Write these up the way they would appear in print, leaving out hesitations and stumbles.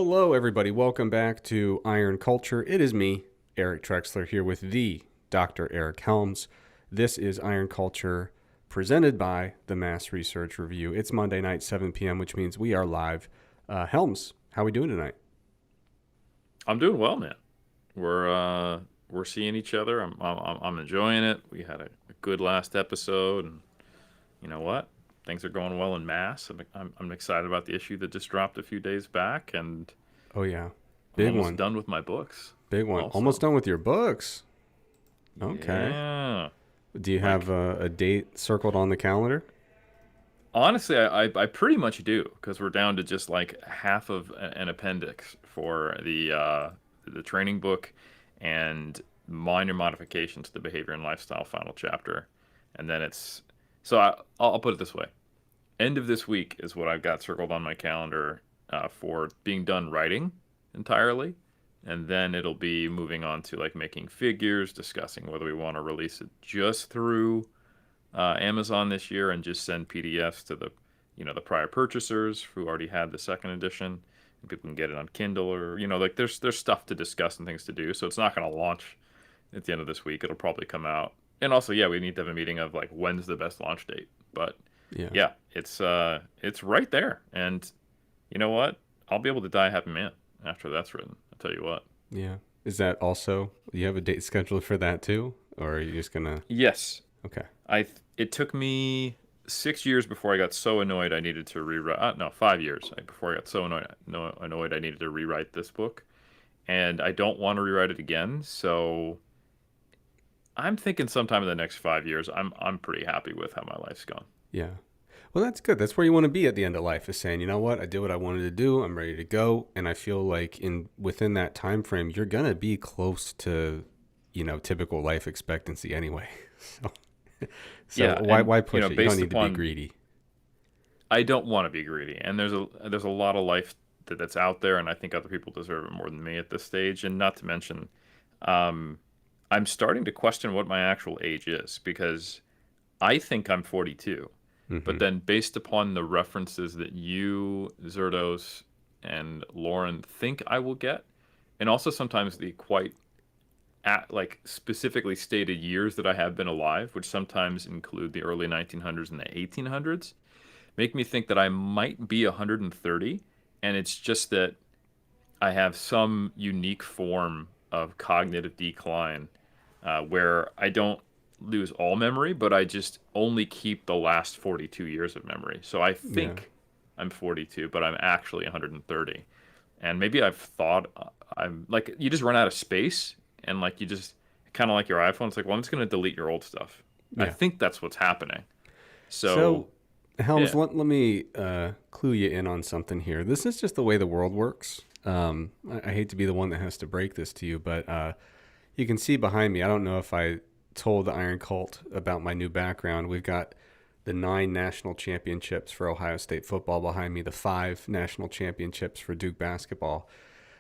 Hello, everybody. Welcome back to Iron Culture. It is me, Eric Trexler, here with the Dr. Eric Helms. This is Iron Culture, presented by the Mass Research Review. It's Monday night, 7 p.m., which means we are live. Helms, how are we doing tonight? I'm doing well, man. We're seeing each other. I'm enjoying it. We had a good last episode, and you know what? Things are going well in Mass. I'm excited about the issue that just dropped a few days back, and Oh, yeah. I'm Big almost one. done with my books. Big one. Also, Almost done with your books. Okay. yeah. Do you have Like a date circled on the calendar? honestly, I pretty much do because we're down to just like half of an appendix for the training book and minor modifications to the behavior and lifestyle final chapter, and then I'll put it this way: end of this week is what I've got circled on my calendar for being done writing entirely, and then it'll be moving on to like making figures, discussing whether we want to release it just through Amazon this year and just send PDFs to the prior purchasers who already had the second edition, and people can get it on Kindle or like there's stuff to discuss and things to do. So it's not going to launch at the end of this week. It'll probably come out, and also we need to have a meeting of like when's the best launch date. But Yeah. yeah, it's right there, and you know what? I'll be able to die a happy man after that's written. I'll tell you what. Yeah. Is that also, you have a date scheduled for that too? Or are you just going to, Yes, okay. It took me 6 years before I got so annoyed I needed to rewrite. No, 5 years before I got so annoyed I needed to rewrite this book, and I don't want to rewrite it again. So I'm thinking sometime in the next 5 years, I'm pretty happy with how my life's gone. Yeah. Well, that's good. That's where you want to be at the end of life, is saying, you know what, I did what I wanted to do. I'm ready to go. And I feel like within that time frame, you're going to be close to, typical life expectancy anyway. So, Yeah, why and push it? You don't based need to be upon greedy. I don't want to be greedy, and there's a lot of life that's out there, and I think other people deserve it more than me at this stage. And not to mention, um, I'm starting to question what my actual age is because I think I'm 42, but Hmm. then based upon the references that you, Zerdos, and Lauren think I will get, and also sometimes the quite like specifically stated years that I have been alive, which sometimes include the early 1900s and the 1800s, make me think that I might be 130, and it's just that I have some unique form of cognitive decline where I don't lose all memory, but I just only keep the last 42 years of memory. So I Yeah. think I'm 42, but I'm actually 130. And maybe I've thought I'm like, you just run out of space, and like you just kind of like your iPhone. It's like, well, I'm just going to delete your old stuff. I Yeah. think that's what's happening. So, So, Helms, yeah. let me clue you in on something here. This is just the way the world works. I hate to be the one that has to break this to you, but you can see behind me, I don't know if I told the Iron Cult about my new background. We've got the 9 national championships for Ohio State football behind me, the 5 national championships for Duke basketball.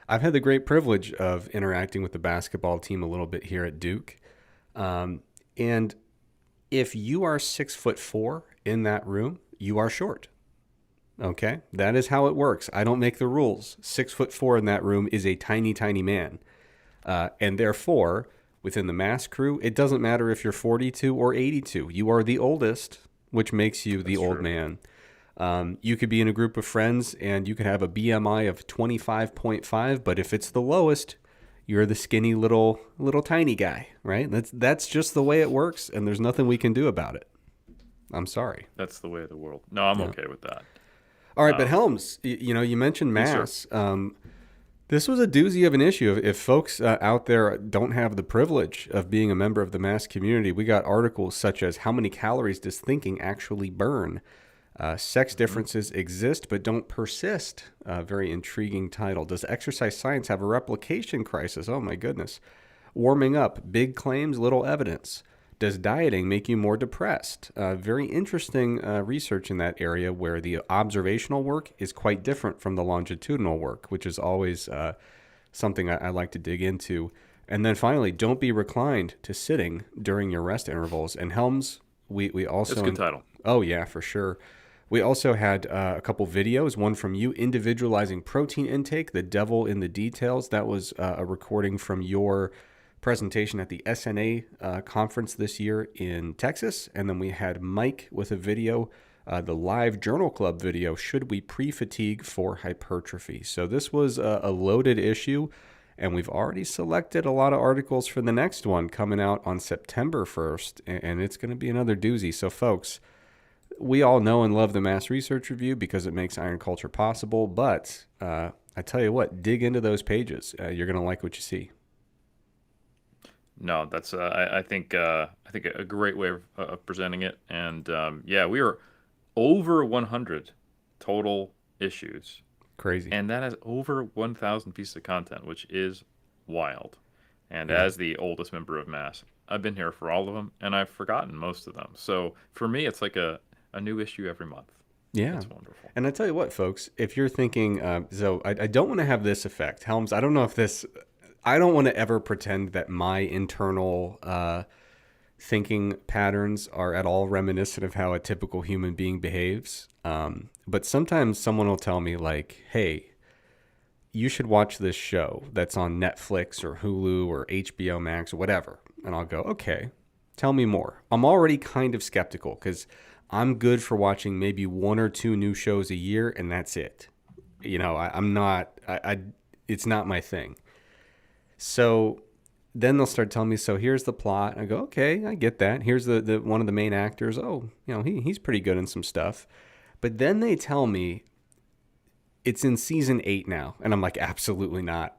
I've had the great privilege of interacting with the basketball team a little bit here at Duke. And if you are 6'4" in that room, you are short. Okay, that is how it works. I don't make the rules. 6'4" in that room is a tiny, tiny man, and therefore, within the mass crew, it doesn't matter if you're 42 or 82. You are the oldest, which makes you the That's old true. man. You could be in a group of friends and you could have a BMI of 25.5, but if it's the lowest, you're the skinny little tiny guy, right? That's just the way it works, and there's nothing we can do about it. I'm sorry. That's the way of the world. No, I'm Yeah. okay with that. All right, but Um, Helms, you mentioned yes, sir. mass. This was a doozy of an issue. If folks out there don't have the privilege of being a member of the mass community, we got articles such as "How many calories does thinking actually burn?" Sex Hmm. differences exist but don't persist. Very intriguing title. Does exercise science have a replication crisis? Oh my goodness. Warming up, big claims, little evidence. Does dieting make you more depressed? Very interesting research in that area where the observational work is quite different from the longitudinal work, which is always something I like to dig into. And then finally, don't be reclined to sitting during your rest intervals. And Helms, we That's a also, good title. oh yeah, for sure. We also had a couple videos, one from you individualizing protein intake, the devil in the details. That was a recording from your presentation at the SNA conference this year in Texas. And then we had Mike with a video, the live journal club video, should we pre-fatigue for hypertrophy? So this was a loaded issue, and we've already selected a lot of articles for the next one coming out on September 1st, and it's going to be another doozy. So folks, we all know and love the Mass Research Review because it makes iron culture possible. But I tell you what, dig into those pages. You're going to like what you see. No, that's I think a great way of presenting it. And yeah, we are over 100 total issues, Crazy. and that has over 1,000 pieces of content, which is wild. And Yeah. as the oldest member of Mass, I've been here for all of them, and I've forgotten most of them. So for me, it's like a new issue every month. Yeah. It's wonderful. And I tell you what, folks, if you're thinking, so I don't want to have this effect. Helms, I don't know if this, I don't want to ever pretend that my internal thinking patterns are at all reminiscent of how a typical human being behaves. But sometimes someone will tell me, like, hey, you should watch this show that's on Netflix or Hulu or HBO Max or whatever. And I'll go, okay, tell me more. I'm already kind of skeptical because I'm good for watching maybe one or two new shows a year, and that's it. You know, I'm not, it's not my thing. So then they'll start telling me, so here's the plot. I go, okay, I get that. Here's the one of the main actors. Oh, you know, he's pretty good in some stuff. But then they tell me it's in season 8 now. And I'm like, absolutely not.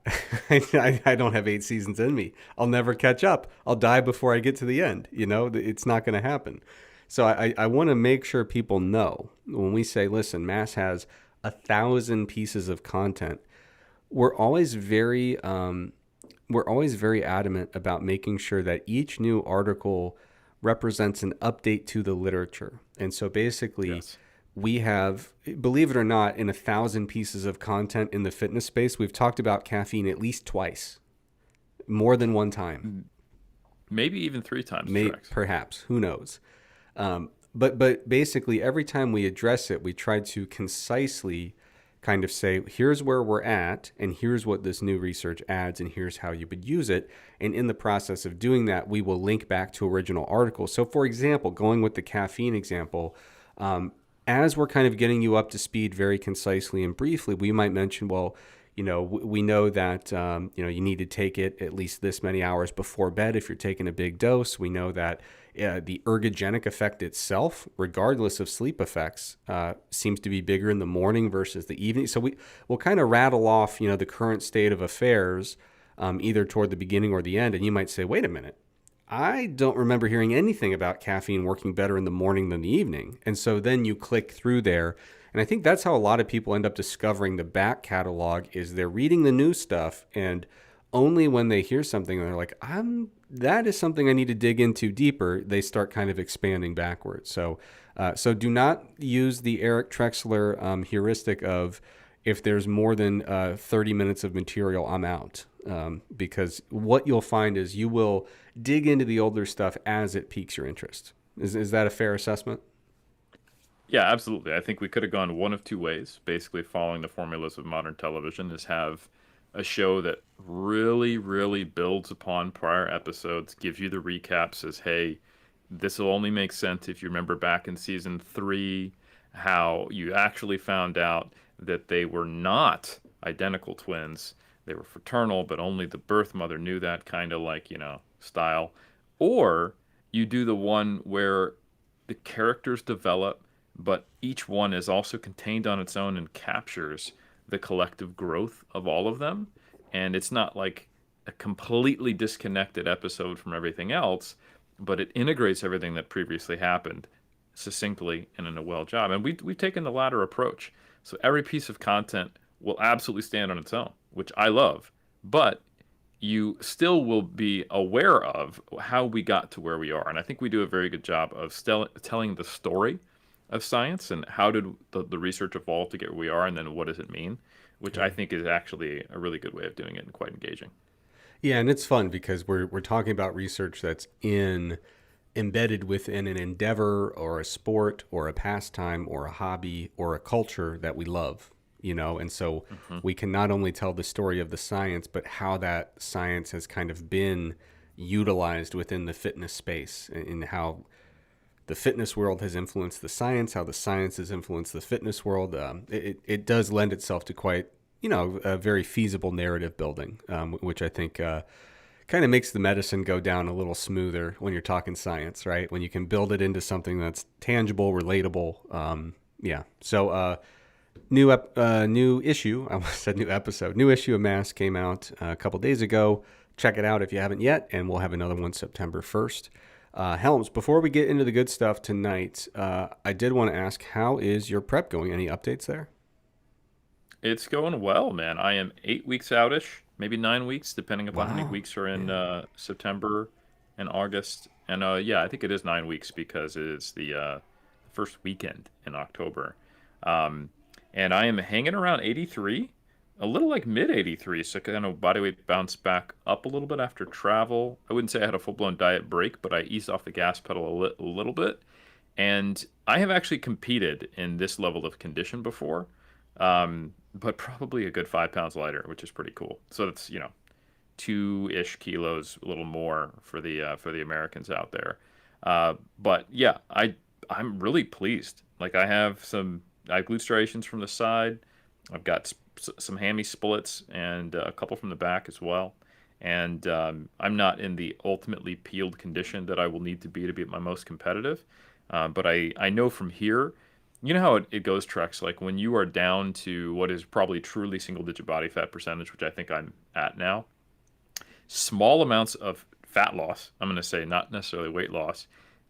I don't have 8 seasons in me. I'll never catch up. I'll die before I get to the end. You know, it's not going to happen. So I want to make sure people know when we say, listen, Mass has 1,000 pieces of content. We're always very adamant about making sure that each new article represents an update to the literature. And so basically, Yes. we have, believe it or not, in 1,000 pieces of content in the fitness space, we've talked about caffeine at least twice, more than one time, Maybe even 3 times, Trex. perhaps, who knows. But basically, every time we address it, we try to concisely kind of say, here's where we're at, and here's what this new research adds, and here's how you would use it. And in the process of doing that, we will link back to original articles. So, for example, going with the caffeine example, as we're kind of getting you up to speed very concisely and briefly, we might mention, well, you know, we know that, you need to take it at least this many hours before bed if you're taking a big dose. We know that the ergogenic effect itself, regardless of sleep effects, seems to be bigger in the morning versus the evening. So we'll kind of rattle off, the current state of affairs, either toward the beginning or the end. And you might say, wait a minute, I don't remember hearing anything about caffeine working better in the morning than the evening. And so then you click through there. And I think that's how a lot of people end up discovering the back catalog is they're reading the new stuff, and only when they hear something and they're like, that is something I need to dig into deeper, they start kind of expanding backwards. So do not use the Eric Trexler heuristic of if there's more than 30 minutes of material, I'm out. Because what you'll find is you will dig into the older stuff as it piques your interest. Is that a fair assessment? Yeah, absolutely. I think we could have gone one of two ways. Basically, following the formulas of modern television is have a show that really, really builds upon prior episodes, gives you the recap, says, hey, this will only make sense if you remember back in season 3 how you actually found out that they were not identical twins. They were fraternal, but only the birth mother knew that, kind of like, style. Or you do the one where the characters develop, but each one is also contained on its own and captures the collective growth of all of them. And it's not like a completely disconnected episode from everything else, but it integrates everything that previously happened succinctly and in a well job. And we've taken the latter approach. So every piece of content will absolutely stand on its own, which I love, but you still will be aware of how we got to where we are. And I think we do a very good job of telling the story of science and how did the research evolve to get where we are, and then what does it mean, which I think is actually a really good way of doing it and quite engaging. Yeah, and it's fun because we're talking about research that's in embedded within an endeavor or a sport or a pastime or a hobby or a culture that we love, and so Hmm. we can not only tell the story of the science, but how that science has kind of been utilized within the fitness space, and how the fitness world has influenced the science, how the science has influenced the fitness world. It does lend itself to quite, a very feasible narrative building, which I think kind of makes the medicine go down a little smoother when you're talking science, right? When you can build it into something that's tangible, relatable. Yeah. So, new issue. I almost said new episode. New issue of Mass came out a couple days ago. Check it out if you haven't yet, and we'll have another one September 1st. Helms, before we get into the good stuff tonight, I did want to ask, how is your prep going? Any updates there? It's going well, man. I am 8 weeks outish, maybe 9 weeks, depending upon how many Wow. weeks are in Yeah. September and August. And yeah, I think it is 9 weeks because it is the first weekend in October. Um, and I am hanging around 83, a little like mid 83. So kind of body weight bounced back up a little bit after travel. I wouldn't say I had a full blown diet break, but I eased off the gas pedal a little bit. And I have actually competed in this level of condition before, but probably a good 5 pounds lighter, which is pretty cool. So that's 2-ish kilos, a little more for the Americans out there. But yeah, I'm really pleased. Like I have glute striations from the side. I've got some hammy splits and a couple from the back as well. And I'm not in the ultimately peeled condition that I will need to be at my most competitive. But I know from here, you know how it goes, Trex. Like when you are down to what is probably truly single digit body fat percentage, which I think I'm at now, small amounts of fat loss, I'm going to say not necessarily weight loss,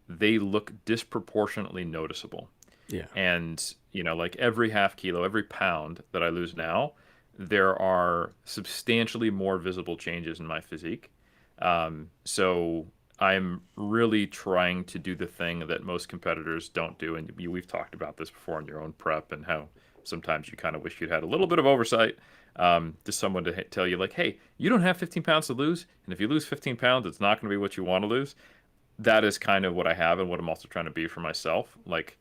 they look disproportionately noticeable. Yeah. And, like every half kilo, every pound that I lose now, there are substantially more visible changes in my physique. So I'm really trying to do the thing that most competitors don't do. And we've talked about this before in your own prep and how sometimes you kind of wish you'd had a little bit of oversight. Just someone to tell you, like, hey, you don't have 15 pounds to lose. And if you lose 15 pounds, it's not going to be what you want to lose. That is kind of what I have and what I'm also trying to be for myself. Like,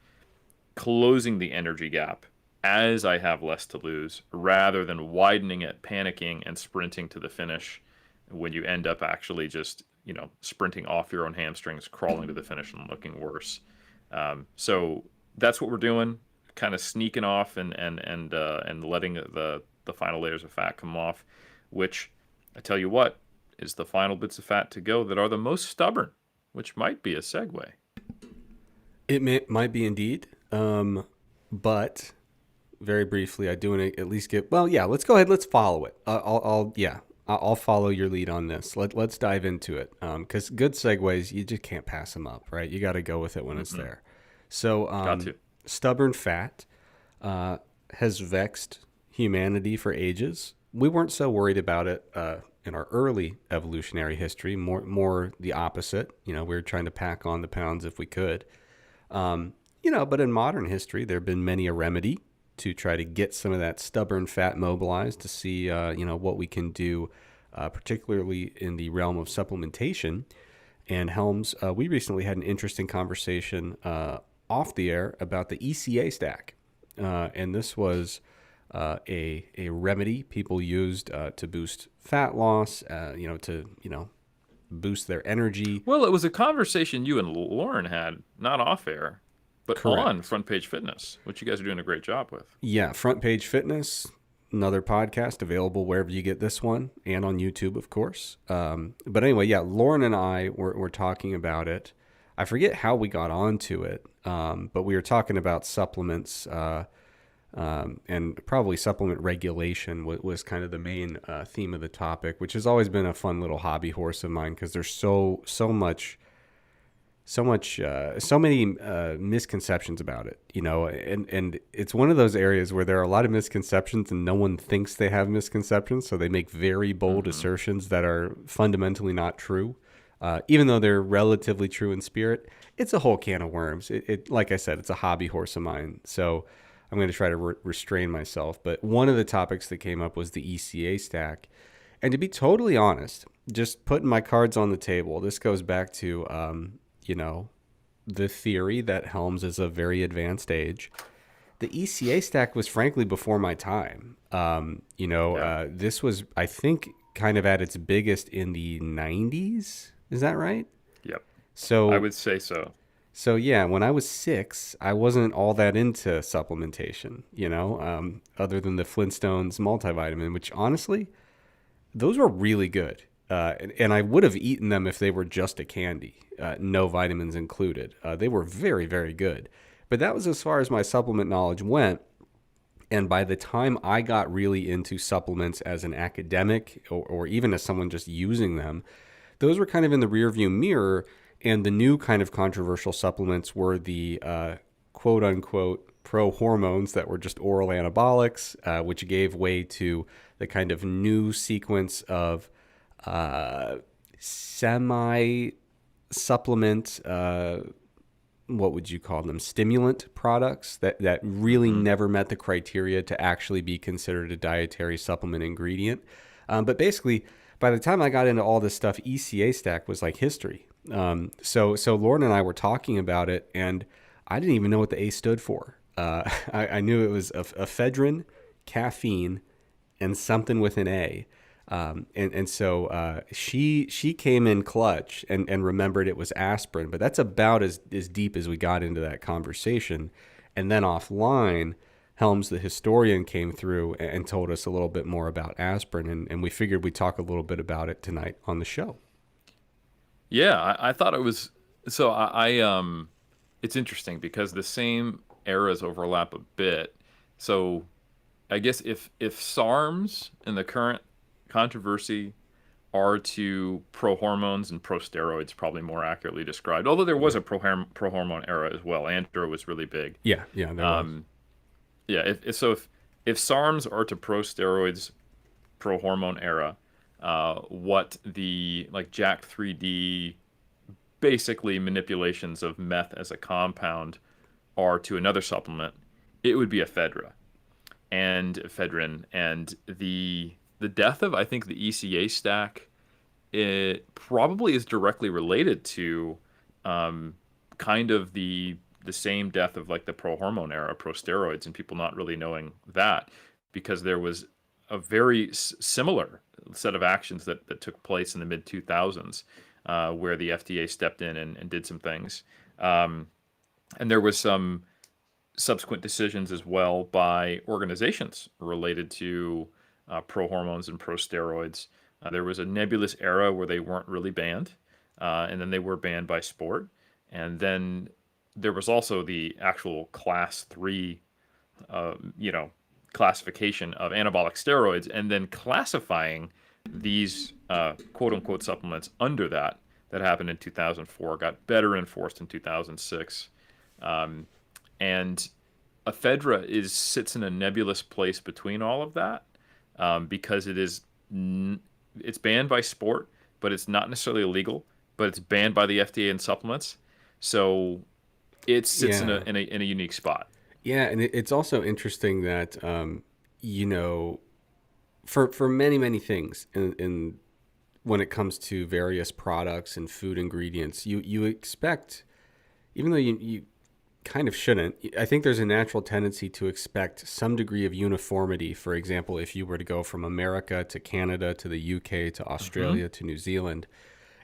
closing the energy gap as I have less to lose rather than widening it, panicking, and sprinting to the finish when you end up actually just, sprinting off your own hamstrings, crawling to the finish and looking worse. So that's what we're doing, kind of sneaking off and letting the final layers of fat come off, which I tell you what is the final bits of fat to go that are the most stubborn, which might be a segue. Might be indeed. But very briefly, I do want to at least get. Well, yeah. Let's go ahead. Let's follow it. I'll follow your lead on this. Let's dive into it. Because good segues, you just can't pass them up, right? You got to go with it when it's Mm-mm. there. So, Got to. stubborn fat has vexed humanity for ages. We weren't so worried about it in our early evolutionary history. More the opposite. We were trying to pack on the pounds if we could. But in modern history, there have been many a remedy to try to get some of that stubborn fat mobilized to see, what we can do, particularly in the realm of supplementation. And Helms, we recently had an interesting conversation off the air about the ECA stack. And this was a remedy people used to boost fat loss, boost their energy. Well, it was a conversation you and Lauren had, not off air, but on Correct. Front Page Fitness, which you guys are doing a great job with. Yeah, Front Page Fitness, another podcast available wherever you get this one and on YouTube, of course. But anyway, yeah, Lauren and I were talking about it. I forget how we got onto it, but we were talking about supplements and probably supplement regulation was kind of the main theme of the topic, which has always been a fun little hobby horse of mine because there's so many misconceptions about it, and it's one of those areas where there are a lot of misconceptions and no one thinks they have misconceptions. So they make very bold Hmm. assertions that are fundamentally not true. Even though they're relatively true in spirit, it's a whole can of worms. Like I said, it's a hobby horse of mine. So I'm going to try to restrain myself. But one of the topics that came up was the ECA stack. And to be totally honest, just putting my cards on the table, this goes back to the theory that Helms is a very advanced age. The ECA stack was frankly before my time. Yeah. This was, I think, kind of at its biggest in the 90s. Is that right? Yep. I So, would say so. so yeah, when I was 6, I wasn't all that into supplementation, other than the Flintstones multivitamin, which honestly, those were really good. And I would have eaten them if they were just a candy, no vitamins included. They were very, very good. But that was as far as my supplement knowledge went. And by the time I got really into supplements as an academic or even as someone just using them, those were kind of in the rearview mirror. And the new kind of controversial supplements were the quote unquote pro hormones that were just oral anabolics, which gave way to the kind of new sequence of semi supplement, what would you call them? Stimulant products that really Hmm. never met the criteria to actually be considered a dietary supplement ingredient. But basically, by the time I got into all this stuff, ECA Stack was like history. So Lauren and I were talking about it, and I didn't even know what the A stood for. I knew it was ephedrine, caffeine, and something with an A. And so she came in clutch and remembered it was aspirin, but that's about as deep as we got into that conversation. And then offline, Helms, the historian, came through and told us a little bit more about aspirin, and we figured we'd talk a little bit about it tonight on the show. Yeah, I thought it was so it's interesting because the same eras overlap a bit. So I guess if SARMs in the current controversy are to pro-hormones and pro-steroids, probably more accurately described. Although there was a pro-hormone era as well. Andro was really big. Yeah, yeah, there was. Um, yeah, if SARMs are to pro-steroids, pro-hormone era, what the like Jack 3D basically manipulations of meth as a compound are to another supplement, it would be ephedra and ephedrine, and the death of I think the ECA stack, it probably is directly related to um, kind of the same death of like the pro hormone era, pro steroids, and people not really knowing that because there was a very similar set of actions that took place in the mid 2000s where the FDA stepped in and did some things. Um, and there was some subsequent decisions as well by organizations related to pro hormones and pro steroids. There was a nebulous era where they weren't really banned, and then they were banned by sport. And then there was also the actual class three, uh, you know, classification of anabolic steroids, and then classifying these quote unquote supplements under that. That happened in 2004, got better enforced in 2006. Um, and ephedra sits in a nebulous place between all of that because it's banned by sport, but it's not necessarily illegal. But it's banned by the FDA in supplements, so it sits in a Yeah, in a unique spot. yeah, and it's also interesting that you know, for many things in when it comes to various products and food ingredients, you expect, even though you kind of shouldn't, I think there's a natural tendency to expect some degree of uniformity. For example, if you were to go from America to Canada to the UK to Hmm. Australia to New Zealand,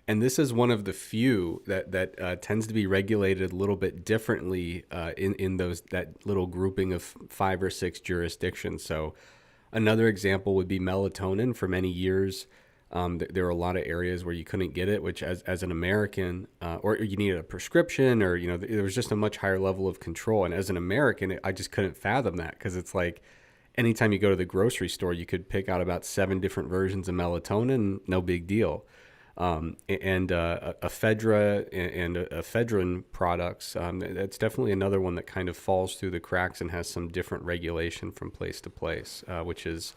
and this is one of the few that tends to be regulated a little bit differently in those that little grouping of 5 or 6 jurisdictions. So another example would be melatonin. For many years, there were a lot of areas where you couldn't get it, which as an American, or you needed a prescription, or there was just a much higher level of control. And as an American, I just couldn't fathom that because it's like anytime you go to the grocery store, you could pick out about 7 different versions of melatonin, no big deal. And ephedra and ephedrine products, that's definitely another one that kind of falls through the cracks and has some different regulation from place to place, which is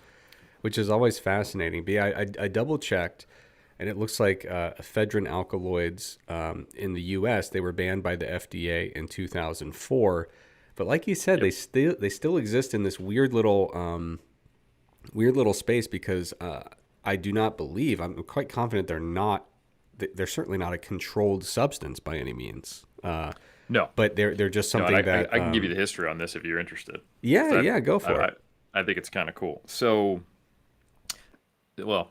always fascinating. But yeah, I double checked, and it looks like ephedrine alkaloids in the U.S. they were banned by the FDA in 2004. But like you said, Yep. they still exist in this weird little space because I do not believe, I'm quite confident they're not they're certainly not a controlled substance by any means. No, But they're just no, and something that I can give you the history on this if you're interested. 'Cause yeah, yeah, go I, for I, it. I think it's kind of cool. So, well,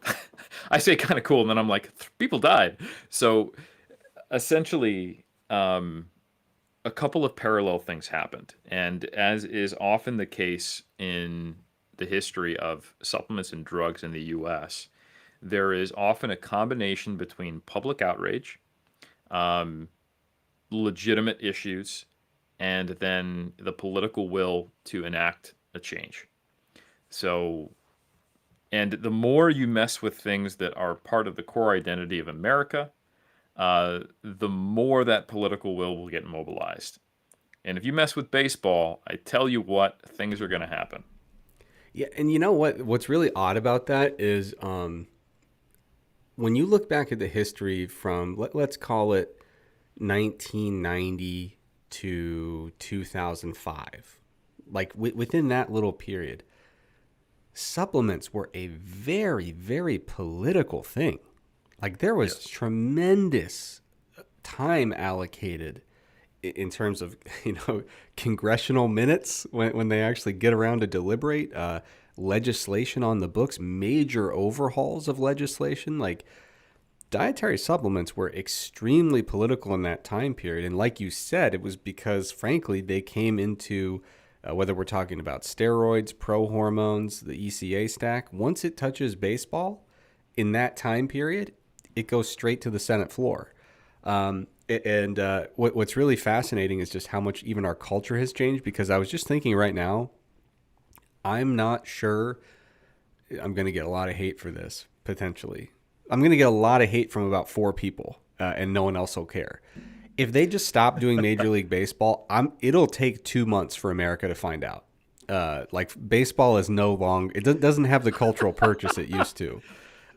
I say kind of cool, and then I'm like, people died. So, essentially, a couple of parallel things happened. And as is often the case in the history of supplements and drugs in the US, there is often a combination between public outrage, um, legitimate issues, and then the political will to enact a change. So, and the more you mess with things that are part of the core identity of America, the more that political will get mobilized. And if you mess with baseball, I tell you what, things are going to happen. Yeah, and you know what? What's really odd about that is when you look back at the history from let's call it 1990 to 2005, like within that little period, supplements were a very, very political thing. Like there was Yes. tremendous time allocated in terms of congressional minutes when they actually get around to deliberate, legislation on the books, major overhauls of legislation. Like dietary supplements were extremely political in that time period, and like you said, it was because frankly they came into whether we're talking about steroids, pro hormones, the ECA stack. Once it touches baseball in that time period, it goes straight to the Senate floor. And what's really fascinating is just how much even our culture has changed. Because I was just thinking right now, I'm not sure I'm going to get a lot of hate for this potentially. I'm going to get a lot of hate from about 4 people, and no one else will care. If they just stop doing Major League Baseball, it'll take 2 months for America to find out. Like baseball is no longer, it doesn't have the cultural purchase it used to.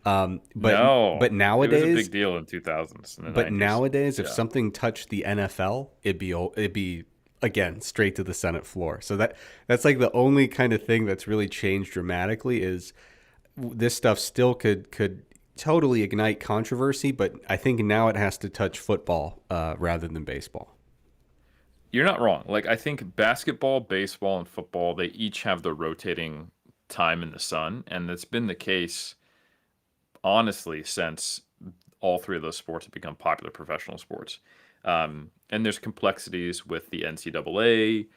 But No, it was a nowadays, big deal in 2000s and the But 90s. nowadays, if Yeah. something touched the NFL, it'd be again straight to the Senate floor. So that's like the only kind of thing that's really changed dramatically is this stuff still could totally ignite controversy, but I think now it has to touch football rather than baseball. You're not wrong. Like, I think basketball, baseball, and football, they each have the rotating time in the sun. And that's been the case, honestly, since all three of those sports have become popular professional sports. And there's complexities with the NCAA,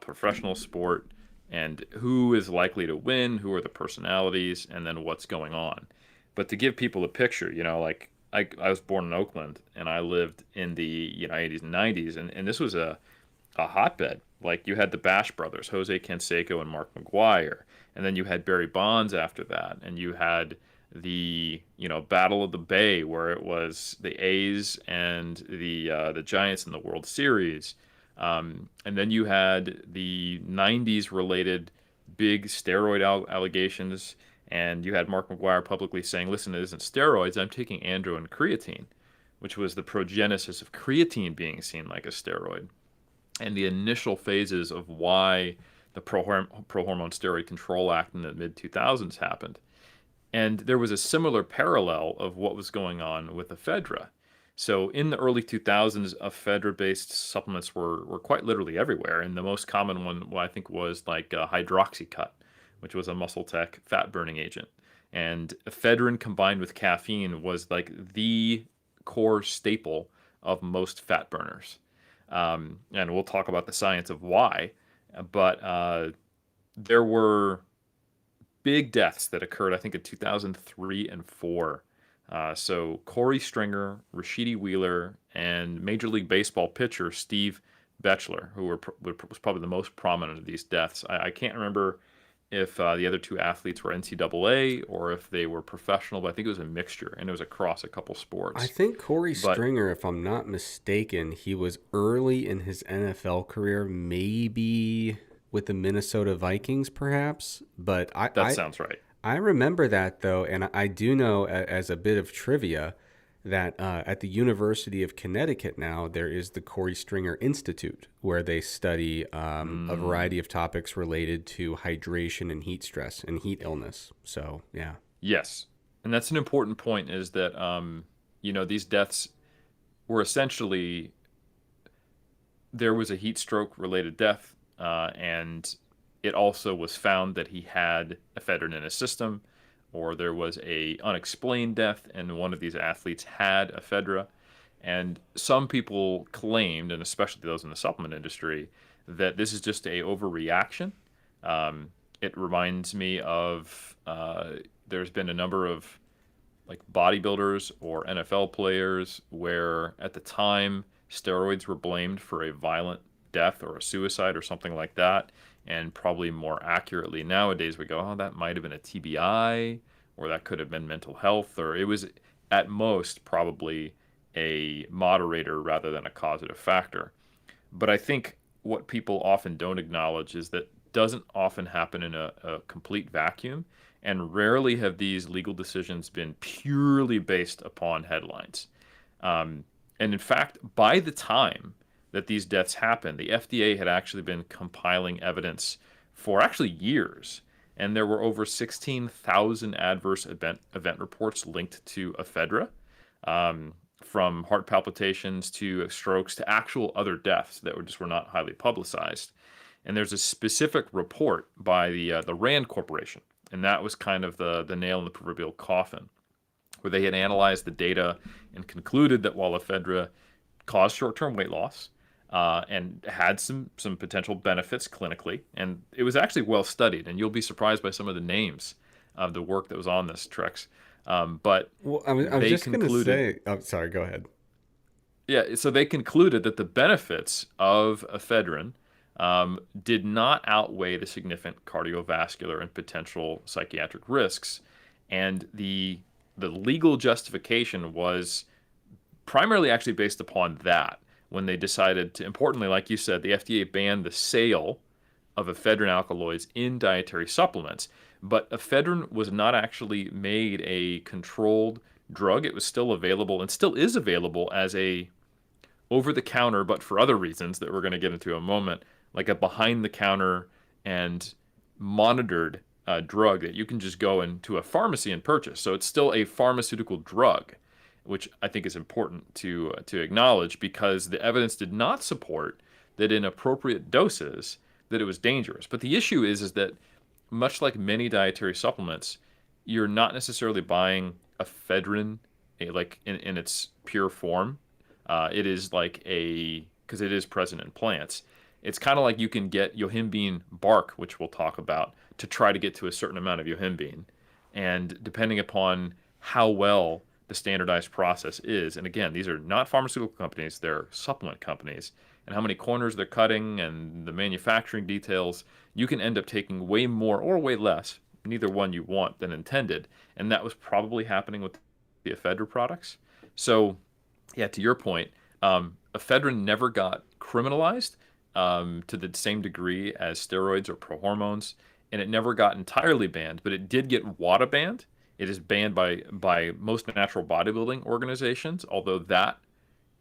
professional sport, and who is likely to win, who are the personalities, and then what's going on. But to give people a picture, like I was born in Oakland and I lived in the 80s and 90s, and this was a hotbed. Like you had the Bash brothers, Jose Canseco and Mark McGuire, and then you had Barry Bonds after that, and you had the Battle of the Bay where it was the A's and the Giants in the World Series, and then you had the '90s related big steroid allegations, and you had Mark McGuire publicly saying, "Listen, it isn't steroids. I'm taking andro and creatine," which was the progenesis of creatine being seen like a steroid and the initial phases of why the Pro-Hormone Steroid Control Act in the mid 2000s happened. And there was a similar parallel of what was going on with ephedra. So in the early 2000s, ephedra-based supplements were quite literally everywhere. And the most common one, I think, was like hydroxycut, which was a muscle tech fat burning agent. And ephedrine combined with caffeine was like the core staple of most fat burners. And we'll talk about the science of why, but there were big deaths that occurred, I think, in 2003 and 4. So Corey Stringer, Rashidi Wheeler, and Major League Baseball pitcher Steve Betchler, who was probably the most prominent of these deaths. I can't remember if the other two athletes were NCAA or if they were professional, but I think it was a mixture, and it was across a couple I sports. think Corey But Stringer, if I'm not mistaken, he was early in his NFL career, maybe with the Minnesota Vikings, perhaps. But I, that I, sounds right. I remember that though, and I do know as a bit of trivia that at the University of Connecticut now there is the Corey Stringer Institute where they study a variety of topics related to hydration and heat stress and heat illness. So yeah, Yes, and that's an important point. Is that these deaths were essentially, there was a heat stroke related death, and it also was found that he had ephedrine in his system, or there was a unexplained death and one of these athletes had ephedra. And some people claimed, and especially those in the supplement industry, that this is just a overreaction. It reminds me of there's been a number of like bodybuilders or NFL players where at the time steroids were blamed for a violent death or a suicide or something like that. And probably more accurately nowadays, we go, oh, that might have been a TBI, or that could have been mental health, or it was at most probably a moderator rather than a causative factor. But I think what people often don't acknowledge is that doesn't often happen in a complete vacuum, and rarely have these legal decisions been purely based upon headlines. And in fact, by the time that these deaths happened, the FDA had actually been compiling evidence for actually years, and there were over 16,000 adverse event reports linked to ephedra, from heart palpitations to strokes to actual other deaths that were not highly publicized. And there's a specific report by the Rand Corporation, and that was kind of the nail in the proverbial coffin, where they had analyzed the data and concluded that while ephedra caused short-term weight loss, and had some potential benefits clinically, and it was actually well studied, and you'll be surprised by some of the names of the work that was on this, Trex. But Well, I was they just gonna concluded, say. Oh, sorry. Go ahead. yeah, so they concluded that the benefits of ephedrine did not outweigh the significant cardiovascular and potential psychiatric risks, and the legal justification was primarily actually based upon that when they decided to, importantly, like you said, the FDA banned the sale of ephedrine alkaloids in dietary supplements. But ephedrine was not actually made a controlled drug. It was still available and still is available as a over the counter, but for other reasons that we're going to get into in a moment, like a behind the counter and monitored drug that you can just go into a pharmacy and purchase. So it's still a pharmaceutical drug, which I think is important to acknowledge, because the evidence did not support that in appropriate doses that it was dangerous. But the issue is that much like many dietary supplements, you're not necessarily buying ephedrine like in its pure form. It is like because it is present in plants. It's kind of like you can get yohimbine bark, which we'll talk about, to try to get to a certain amount of yohimbine. And depending upon how well the standardized process is, and again, these are not pharmaceutical companies, they're supplement companies, and how many corners they're cutting and the manufacturing details, you can end up taking way more or way less, neither one you want, than intended. And that was probably happening with the ephedra products. So, yeah, to your point, ephedrine never got criminalized to the same degree as steroids or prohormones, and it never got entirely banned, but it did get WADA banned. It is banned by most natural bodybuilding organizations, although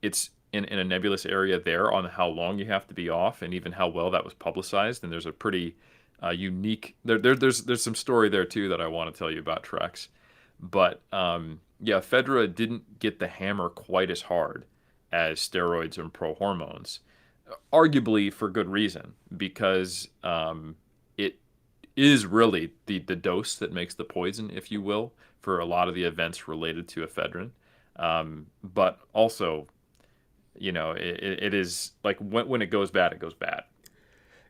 it's in a nebulous area there on how long you have to be off and even how well that was publicized. And there's a pretty unique there's some story there too that I want to tell you about, Trex. But yeah, Ephedra didn't get the hammer quite as hard as steroids and prohormones, arguably for good reason, because it is really the dose that makes the poison, if you will, for a lot of the events related to ephedrine. But also, it is like when it goes bad, it goes bad.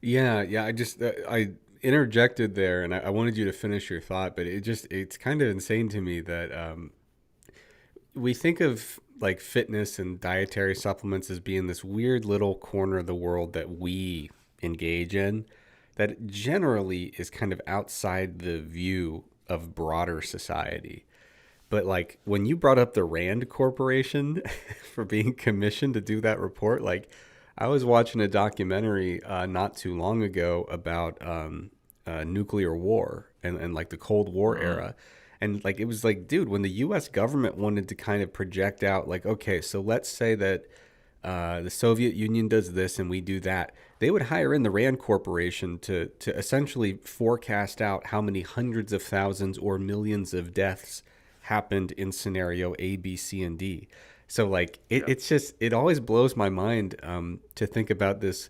Yeah. I interjected there, and I wanted you to finish your thought, but it's kind of insane to me that we think of like fitness and dietary supplements as being this weird little corner of the world that we engage in, that generally is kind of outside the view of broader society. But like when you brought up the Rand Corporation for being commissioned to do that report, like I was watching a documentary not too long ago about nuclear war and like the Cold War era. And like it was like, dude, when the U.S. government wanted to kind of project out, like, okay, so let's say that the Soviet Union does this and we do that, they would hire in the Rand Corporation to essentially forecast out how many hundreds of thousands or millions of deaths happened in scenario A, B, C, and D. So like Yeah. it's just it always blows my mind to think about this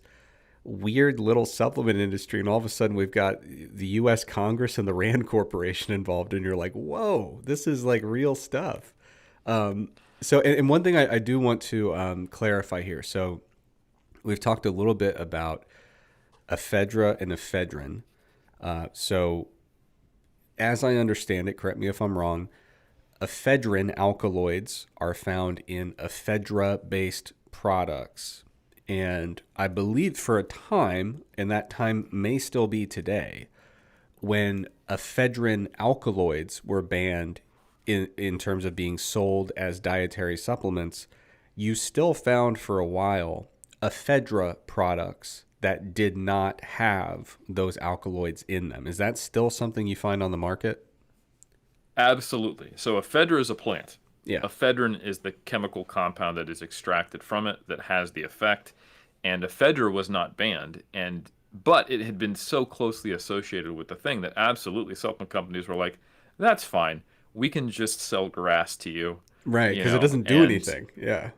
weird little supplement industry, and all of a sudden we've got the U.S. Congress and the Rand Corporation involved, and you're like, whoa, this is like real stuff. Um, and one thing I do want to clarify here. So we've talked a little bit about ephedra and ephedrine. So as I understand it, correct me if I'm wrong, ephedrine alkaloids are found in ephedra-based products. And I believe for a time, and that time may still be today, when ephedrine alkaloids were banned in terms of being sold as dietary supplements, you still found for a while ephedra products that did not have those alkaloids in them. Is that still something you find on the market? Absolutely. So ephedra is a plant. Yeah. Ephedrine is the chemical compound that is extracted from it that has the effect. And ephedra was not banned, but it had been so closely associated with the thing that absolutely supplement companies were like, "That's fine. We can just sell grass to you, Right, you because it know." doesn't do And anything. Yeah.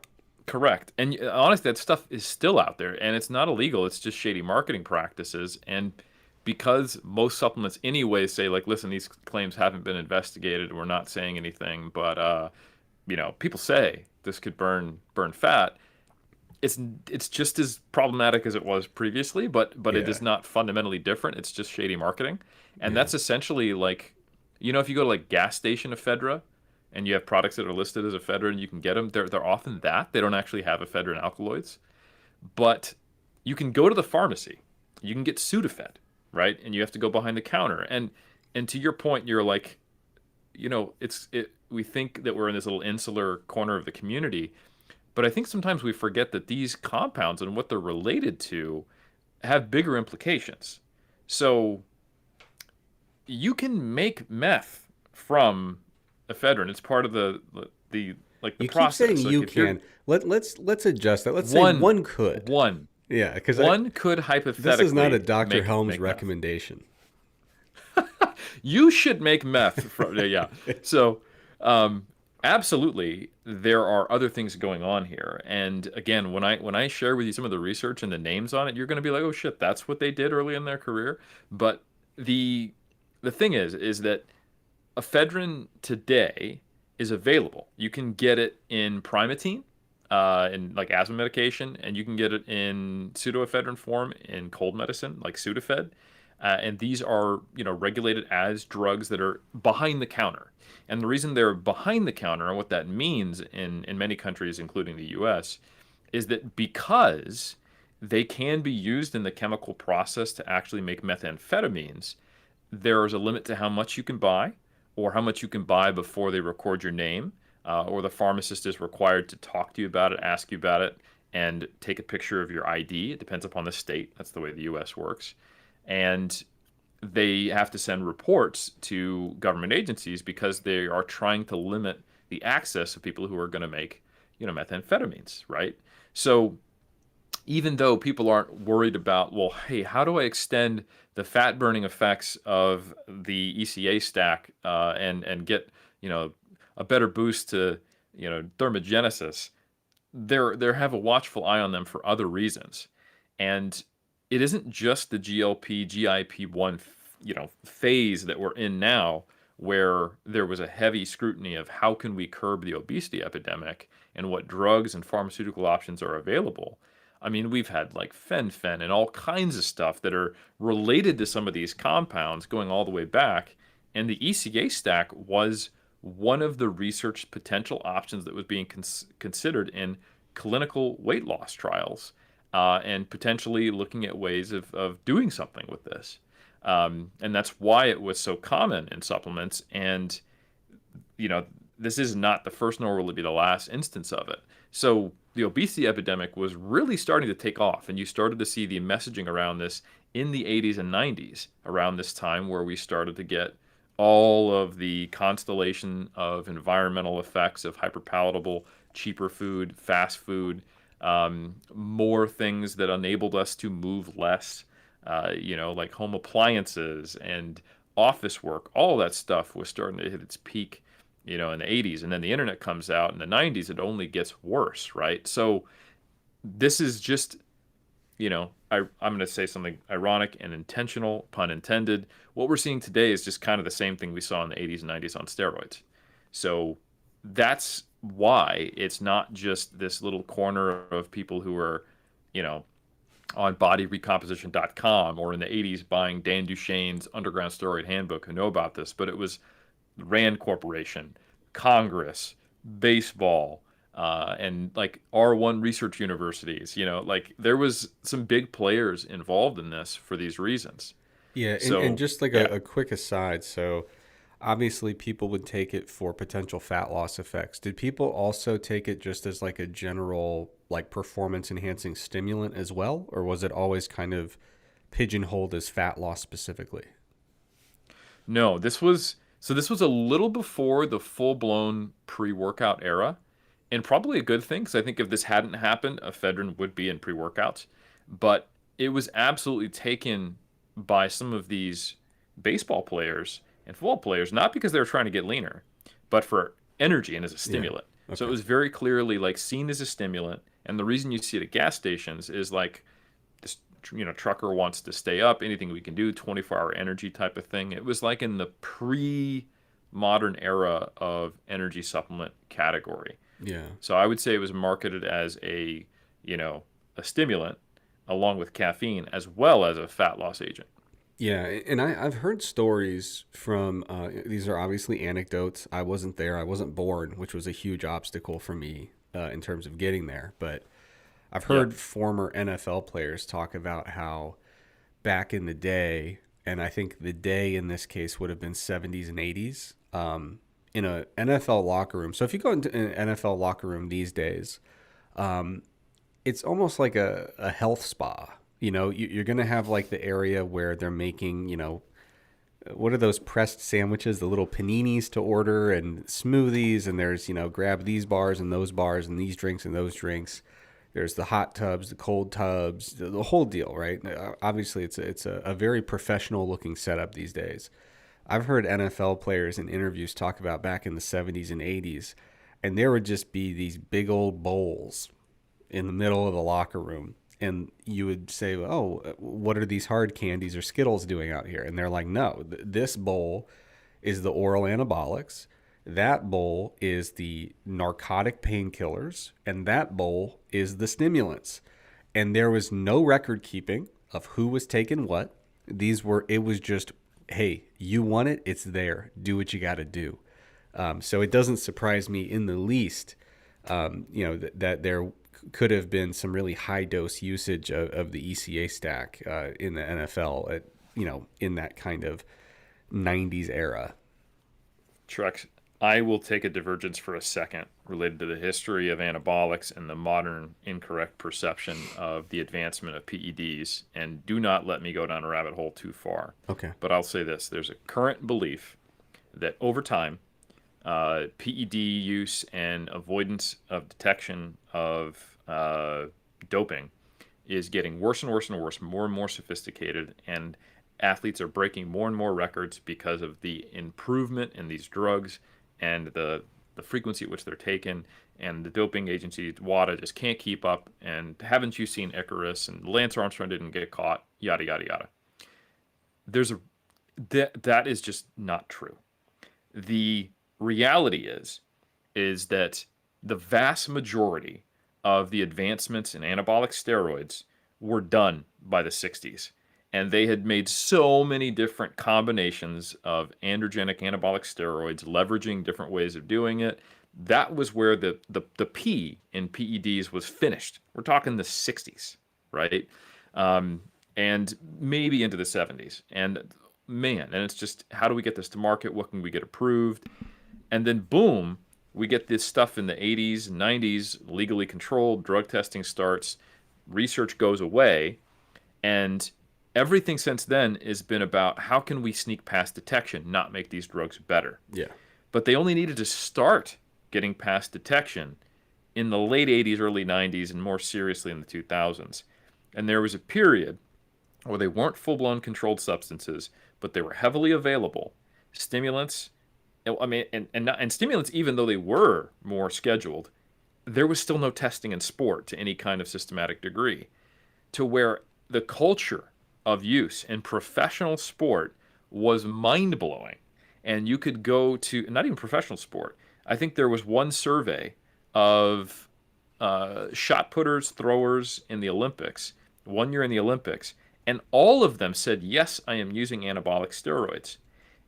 correct. And honestly, that stuff is still out there, and it's not illegal. It's just shady marketing practices. And because most supplements anyway say like, listen, these claims haven't been investigated, we're not saying anything, but people say this could burn fat. It's just as problematic as it was previously, but it Yeah. is not fundamentally different. It's just shady marketing, and Yeah. that's essentially like, if you go to like gas station ephedra, and you have products that are listed as ephedra, and you can get them, they're often that they don't actually have ephedrine alkaloids, but you can go to the pharmacy, you can get Sudafed, right, and you have to go behind the counter, and to your point, you're like, we think that we're in this little insular corner of the community. But I think sometimes we forget that these compounds and what they're related to have bigger implications. So you can make meth from ephedrine. It's part of the like the You keep saying process. Like you if you're can. Let's adjust that. Let's say one one could. one Yeah, because one could this is not a hypothetically Dr. Helms make meth. recommendation. You should make meth from yeah. So um absolutely there are other things going on here. And again, when I share with you some of the research and the names on it, you're going to be like, "Oh shit, that's what they did early in their career." But the the thing is that ephedrine today is available. You can get it in Primatene, in like asthma medication, and you can get it in pseudoephedrine form in cold medicine, like Sudafed. And these are, regulated as drugs that are behind the counter. And the reason they're behind the counter, and what that means in many countries, including the U.S., is that because they can be used in the chemical process to actually make methamphetamines, there is a limit to how much you can buy, or how much you can buy before they record your name, or the pharmacist is required to talk to you about it, ask you about it, and take a picture of your ID. It depends upon the state. That's the way the U.S. works. And they have to send reports to government agencies because they are trying to limit the access of people who are going to make, methamphetamines, right? So even though people aren't worried about, well, hey, how do I extend the fat burning effects of the ECA stack and get a better boost to thermogenesis, they have a watchful eye on them for other reasons, and it isn't just the GLP GIP-1 phase that we're in now, where there was a heavy scrutiny of how can we curb the obesity epidemic and what drugs and pharmaceutical options are available. I mean, we've had like fen and all kinds of stuff that are related to some of these compounds going all the way back. And the ECA stack was one of the research potential options that was being considered in clinical weight loss trials, and potentially looking at ways of doing something with this. And that's why it was so common in supplements. And, this is not the first, nor will it be the last instance of it. So the obesity epidemic was really starting to take off, and you started to see the messaging around this in the 80s and 90s, around this time where we started to get all of the constellation of environmental effects of hyperpalatable, cheaper food, fast food, more things that enabled us to move less, like home appliances and office work. All that stuff was starting to hit its peak in the 80s, and then the internet comes out in the 90s. It only gets worse, right? So this is just, I'm going to say something ironic and intentional, pun intended. What we're seeing today is just kind of the same thing we saw in the 80s and 90s on steroids. So that's why it's not just this little corner of people who are, you know, on bodyrecomposition.com or in the 80s buying Dan Duchesne's Underground Steroid Handbook who know about this, but it was Rand Corporation, Congress, baseball, and like R1 research universities. Like there was some big players involved in this for these reasons. Yeah, and So, just like yeah. a quick aside, so obviously people would take it for potential fat loss effects. Did people also take it just as like a general like performance enhancing stimulant as well, or was it always kind of pigeonholed as fat loss specifically? No, this was a little before the full-blown pre-workout era, and probably a good thing because I think if this hadn't happened, ephedrine would be in pre-workouts. But it was absolutely taken by some of these baseball players and football players, not because they were trying to get leaner, but for energy and as a Yeah. stimulant. So it Okay. was very clearly like seen as a stimulant, and the reason you see it at gas stations is like this trucker wants to stay up, anything we can do, 24-hour energy type of thing. It was like in the pre-modern era of energy supplement category. Yeah. So I would say it was marketed as a stimulant along with caffeine as well as a fat loss agent. Yeah, and I've heard stories from, these are obviously anecdotes. I wasn't there, I wasn't born, which was a huge obstacle for me in terms of getting there. But I've Yep. heard former NFL players talk about how back in the day, and I think the day in this case would have been 70s and 80s, in a NFL locker room. So if you go into an NFL locker room these days, it's almost like a health spa. You're going to have like the area where they're making, what are those pressed sandwiches, the little paninis to order and smoothies. And there's, grab these bars and these drinks and those drinks. There's the hot tubs, the cold tubs, the whole deal, right? Obviously, it's a very professional looking setup these days. I've heard NFL players in interviews talk about back in the 70s and 80s, and there would just be these big old bowls in the middle of the locker room. And you would say, "Oh, what are these hard candies or Skittles doing out here?" And they're like, "No, this bowl is the oral anabolics. That bowl is the narcotic painkillers, and that bowl is the stimulants." And there was no record keeping of who was taking what. It was just, hey, you want it, it's there. Do what you got to do. So it doesn't surprise me in the least, that there could have been some really high dose usage of the ECA stack in the NFL in that kind of 90s era. Trex, I will take a divergence for a second related to the history of anabolics and the modern incorrect perception of the advancement of PEDs, and do not let me go down a rabbit hole too far. Okay. But I'll say this: there's a current belief that over time, PED use and avoidance of detection of doping is getting worse and worse and worse, more and more sophisticated, and athletes are breaking more and more records because of the improvement in these drugs and the frequency at which they're taken. And the doping agency, WADA, just can't keep up. And haven't you seen Icarus? And Lance Armstrong didn't get caught, yada, yada, yada. There's a that is just not true. The reality is that the vast majority of the advancements in anabolic steroids were done by the 60s. And they had made so many different combinations of androgenic anabolic steroids, leveraging different ways of doing it. That was where the P in PEDs was finished. We're talking the 60s, right? And maybe into the 70s. And man, and it's just, how do we get this to market? What can we get approved? And then boom, we get this stuff in the 80s and 90s, legally controlled, drug testing starts, research goes away, and everything since then has been about how can we sneak past detection, not make these drugs better. Yeah. But they only needed to start getting past detection in the late 80s, early 90s, and more seriously in the 2000s. And there was a period where they weren't full-blown controlled substances, but they were heavily available. Stimulants, I mean, and stimulants, even though they were more scheduled, there was still no testing in sport to any kind of systematic degree, to where the culture of use in professional sport was mind blowing. And you could go to not even professional sport. I think there was one survey of shot putters, throwers in the Olympics, one year in the Olympics, and all of them said, yes, I am using anabolic steroids.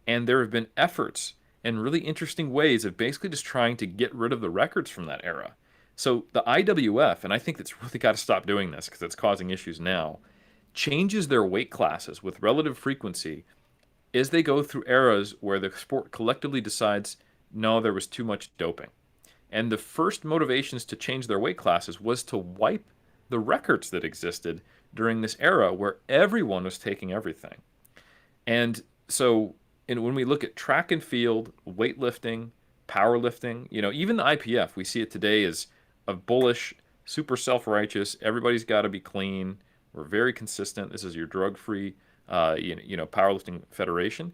And there have been efforts in really interesting ways of basically just trying to get rid of the records from that era. So the IWF, and I think that's really got to stop doing this because it's causing issues now, changes their weight classes with relative frequency as they go through eras where the sport collectively decides, no, there was too much doping. And the first motivations to change their weight classes was to wipe the records that existed during this era where everyone was taking everything. And so when we look at track and field, weightlifting, powerlifting, even the IPF, we see it today as a bullish, super self-righteous, everybody's got to be clean. We're very consistent. This is your drug-free, powerlifting federation.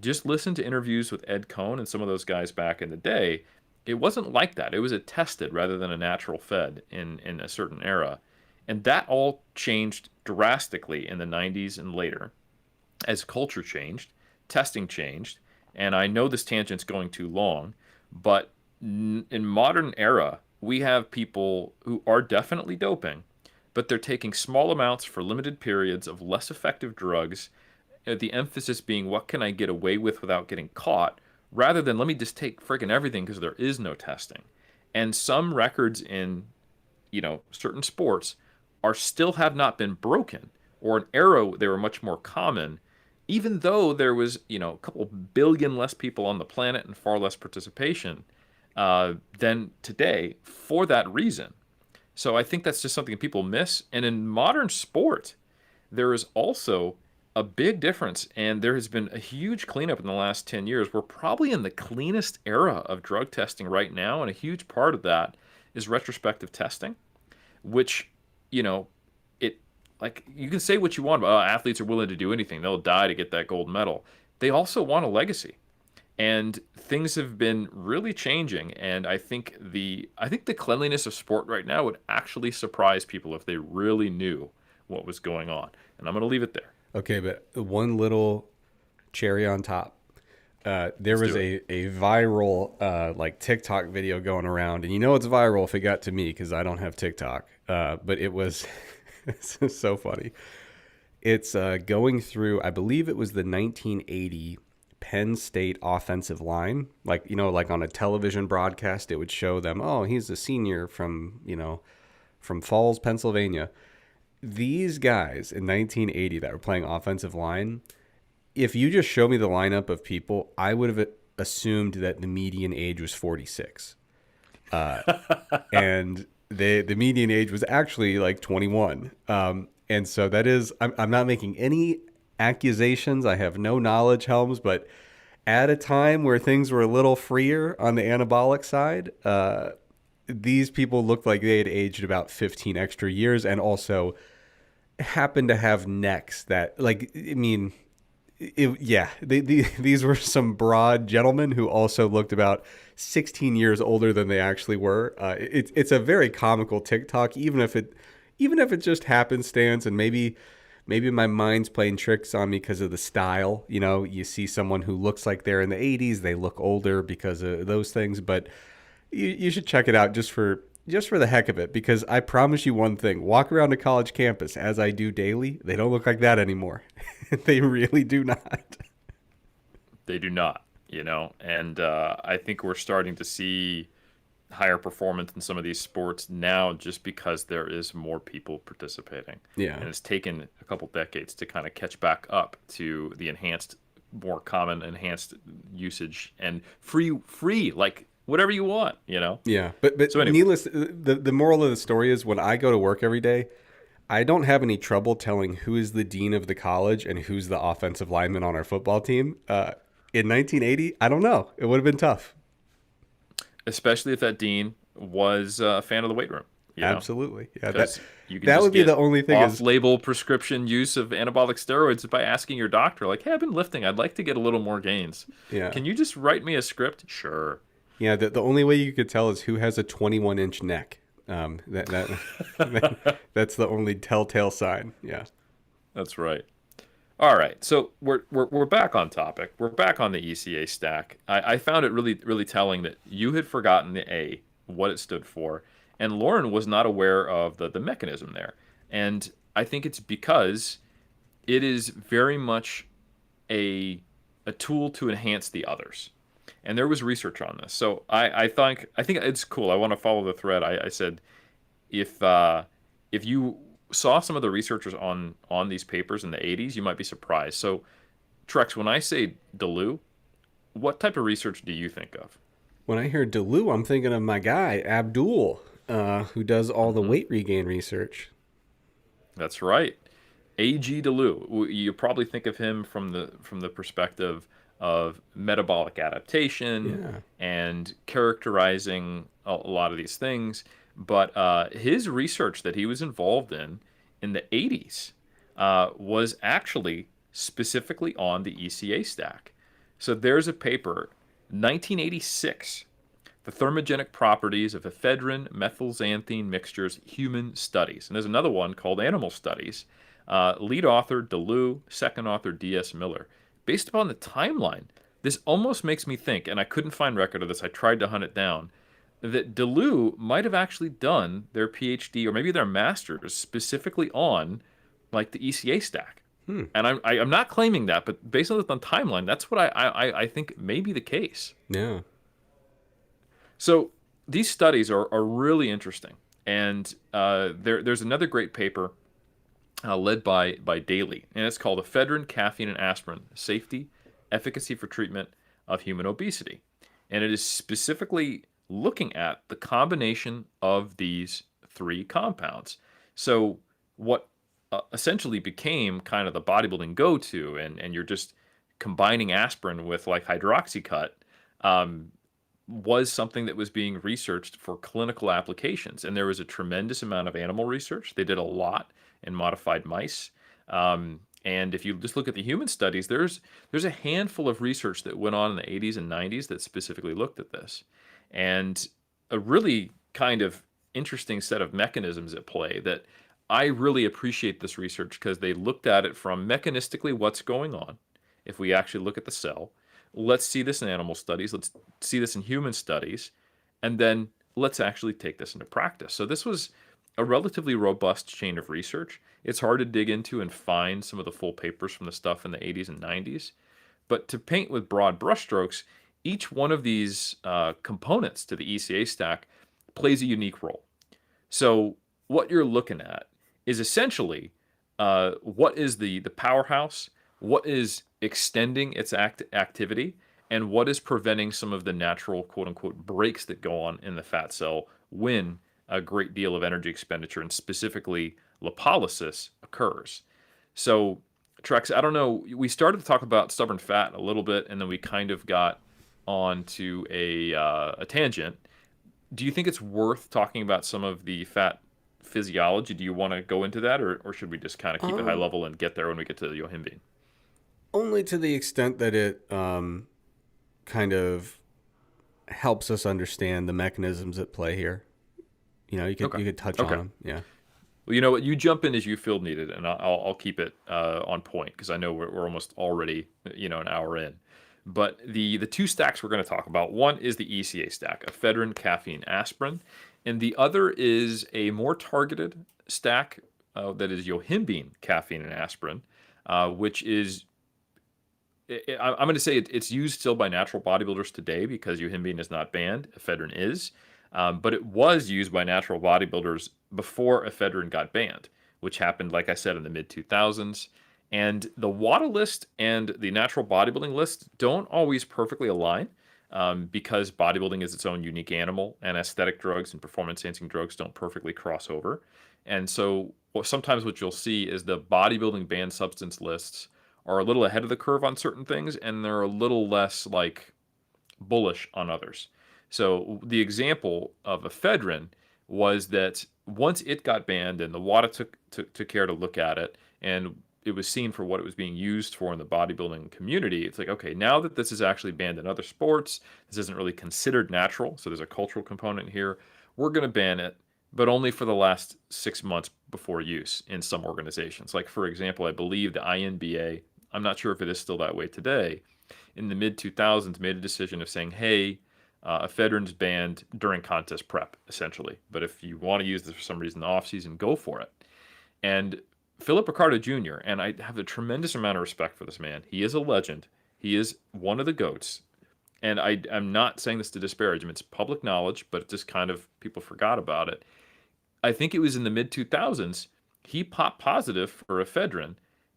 Just listen to interviews with Ed Cohn and some of those guys back in the day. It wasn't like that. It was a tested rather than a natural fed in a certain era. And that all changed drastically in the 90s and later as culture changed, testing changed. And I know this tangent's going too long, but in modern era, we have people who are definitely doping, but they're taking small amounts for limited periods of less effective drugs. The emphasis being, what can I get away with without getting caught, rather than let me just take freaking everything because there is no testing. And some records in, certain sports are still have not been broken, or an era they were much more common, even though there was, a couple billion less people on the planet and far less participation than today for that reason. So I think that's just something people miss. And in modern sport, there is also a big difference. And there has been a huge cleanup in the last 10 years. We're probably in the cleanest era of drug testing right now. And a huge part of that is retrospective testing, which, it like you can say what you want about athletes are willing to do anything. They'll die to get that gold medal. They also want a legacy. And things have been really changing, and I think the cleanliness of sport right now would actually surprise people if they really knew what was going on. And I'm going to leave it there. Okay, but one little cherry on top. There Let's was do it. a viral like TikTok video going around, and it's viral if it got to me because I don't have TikTok. But it was it's so funny. It's going through, I believe it was the 1980 Penn State offensive line. Like, like on a television broadcast, it would show them, oh, he's a senior from Falls, Pennsylvania. These guys in 1980 that were playing offensive line, if you just show me the lineup of people, I would have assumed that the median age was 46. And the median age was actually like 21. And so that is, I'm not making any accusations. I have no knowledge, Helms, but at a time where things were a little freer on the anabolic side, these people looked like they had aged about 15 extra years and also happened to have necks that, like, I mean, these were some broad gentlemen who also looked about 16 years older than they actually were. It's a very comical TikTok, even if it just happenstance, and maybe my mind's playing tricks on me because of the style. You see someone who looks like they're in the 80s, they look older because of those things. But you should check it out just for the heck of it, because I promise you one thing: walk around a college campus, as I do daily, they don't look like that anymore. They really do not. They do not, and I think we're starting to see higher performance in some of these sports now just because there is more people participating. Yeah. And it's taken a couple decades to kind of catch back up to the more common enhanced usage and free, like whatever you want, Yeah. But So anyway, needless, the moral of the story is when I go to work every day, I don't have any trouble telling who is the dean of the college and who's the offensive lineman on our football team. In 1980, I don't know. It would have been tough. especially if that dean was a fan of the weight room. you know, Absolutely. Yeah, because you can that just would be get the only thing is off-label prescription use of anabolic steroids by asking your doctor, like, "Hey, I've been lifting. I'd like to get a little more gains. yeah. Can you just write me a script?" Sure. Yeah, the only way you could tell is who has a 21-inch neck. That's the only telltale sign. Yeah. That's right. All right, so we're back on topic. We're back on the ECA stack. I found it really telling that you had forgotten the A, what it stood for, and Lauren was not aware of the mechanism there. And I think it's because it is very much a a tool to enhance the others. And there was research on this. So I think it's cool. I want to follow the thread. I said if if you saw some of the researchers on these papers in the 80s, you might be surprised. So Trex, when I say Delu, what type of research do you think of? When I hear Delu, I'm thinking of my guy Abdul, who does all the Hmm. weight regain research. That's right. A.G. Delu. You probably think of him from the perspective of metabolic adaptation Yeah. and characterizing a lot of these things. But his research that he was involved in the 80s was actually specifically on the ECA stack. So there's a paper, 1986, the thermogenic properties of ephedrine methylxanthine mixtures human studies. And there's another one called animal studies. Lead author DeLu, second author D.S. Miller. Based upon the timeline, this almost makes me think, and I couldn't find record of this, I tried to hunt it down, that DeLu might have actually done their PhD or maybe their master's specifically on like the ECA stack. Hmm. And I'm not claiming that, but based on the timeline, that's what I think may be the case. Yeah. So these studies are really interesting, and there's another great paper led by Daly, and it's called Ephedrine, Caffeine, and Aspirin: Safety, Efficacy for Treatment of Human Obesity, and it is specifically looking at the combination of these three compounds. So what essentially became kind of the bodybuilding go-to, and you're just combining aspirin with like hydroxycut. Um, was something that was being researched for clinical applications. And there was a tremendous amount of animal research. They did a lot in modified mice. And if you just look at the human studies, there's a handful of research that went on in the 80s and 90s that specifically looked at this. And a really kind of interesting set of mechanisms at play that I really appreciate this research because they looked at it from mechanistically what's going on. If we actually look at the cell, let's see this in animal studies, let's see this in human studies, and then let's actually take this into practice. So this was a relatively robust chain of research. It's hard to dig into and find some of the full papers from the stuff in the 80s and 90s. But to paint with broad brushstrokes, each one of these components to the ECA stack plays a unique role. So what you're looking at is essentially what is the powerhouse, what is extending its activity, and what is preventing some of the natural quote unquote breaks that go on in the fat cell when a great deal of energy expenditure and specifically lipolysis occurs. So, Trex, I don't know, we started to talk about stubborn fat a little bit, and then we kind of got onto a tangent. Do you think it's worth talking about some of the fat physiology? Do you want to go into that, or should we just kind of keep it high Um, level and get there when we get to the yohimbine? Only to the extent that it kind of helps us understand the mechanisms at play here. You know, Okay. you could touch on Okay. them. Yeah. Well, you know what? You jump in as you feel needed, and I'll keep it on point because I know we're almost already an hour in. But the two stacks we're going to talk about, one is the ECA stack, ephedrine, caffeine, aspirin, and the other is a more targeted stack that is yohimbine, caffeine, and aspirin, which is I'm going to say it's used still by natural bodybuilders today because yohimbine is not banned. Ephedrine is. But it was used by natural bodybuilders before ephedrine got banned, which happened, like I said, in the mid 2000s. And the WADA list and the natural bodybuilding list don't always perfectly align because bodybuilding is its own unique animal, and aesthetic drugs and performance enhancing drugs don't perfectly cross over. And so sometimes what you'll see is the bodybuilding banned substance lists are a little ahead of the curve on certain things, and they're a little less like bullish on others. So the example of ephedrine was that once it got banned and the WADA took care to look at it, and it was seen for what it was being used for in the bodybuilding community, it's like, okay, now that this is actually banned in other sports, this isn't really considered natural, so there's a cultural component here. We're going to ban it, but only for the last 6 months before use in some organizations. Like, for example, I believe the INBA, I'm not sure if it is still that way today, in the mid 2000s made a decision of saying, hey, ephedrine's banned during contest prep, essentially. But if you want to use this for some reason in the off season, go for it. And Philip Ricardo Jr., and I have a tremendous amount of respect for this man. He is a legend. He is one of the GOATs. And I'm not saying this to disparage him. It's public knowledge, but it just kind of people forgot about it. I think it was in the mid 2000s, he popped positive for ephedrine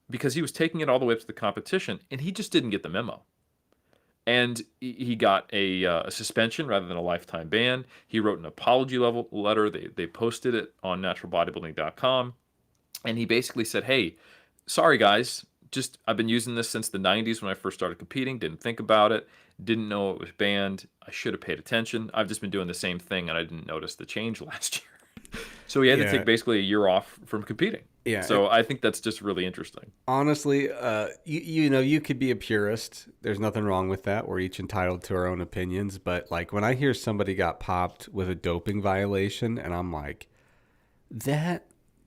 because he was taking it all the way up to the competition, and he just didn't get the memo. And he got a suspension rather than a lifetime ban. He wrote an apology letter. They posted it on naturalbodybuilding.com. And he basically said, hey, sorry, guys. Just I've been using this since the 90s when I first started competing. Didn't think about it. Didn't know it was banned. I should have paid attention. I've just been doing the same thing, and I didn't notice the change last year. So he had to Yeah. take basically a year off from competing. Yeah. So I think that's just really interesting. Honestly, you know, you could be a purist. There's nothing wrong with that. We're each entitled to our own opinions. But like when I hear somebody got popped with a doping violation, and I'm like, that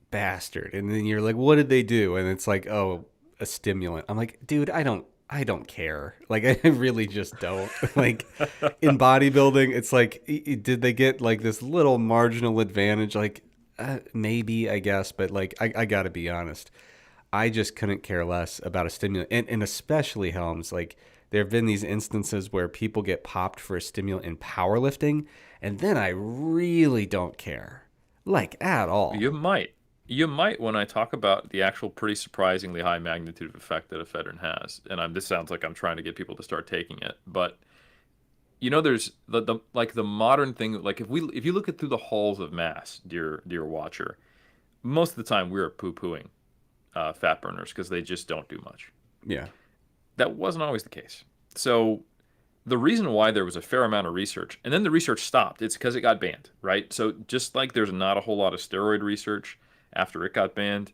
bastard. And then you're like, what did they do? And it's like, oh, a stimulant. I'm like, dude, I don't care. Like, I really just don't. Like, in bodybuilding, it's like, did they get like this little marginal advantage? Like, maybe, I guess, but like, I got to be honest. I just couldn't care less about a stimulant. And especially Helms, like, there have been these instances where people get popped for a stimulant in powerlifting, and then I really don't care, like, at all. You might. You might when I talk about the actual pretty surprisingly high magnitude of effect that ephedrine has. And this sounds like I'm trying to get people to start taking it, but there's the like the modern thing. Like if you look at through the halls of mass, dear watcher, most of the time we're poo-pooing fat burners because they just don't do much. Yeah. That wasn't always the case. So the reason why there was a fair amount of research, and then the research stopped, it's because it got banned, right? So just like there's not a whole lot of steroid research after it got banned,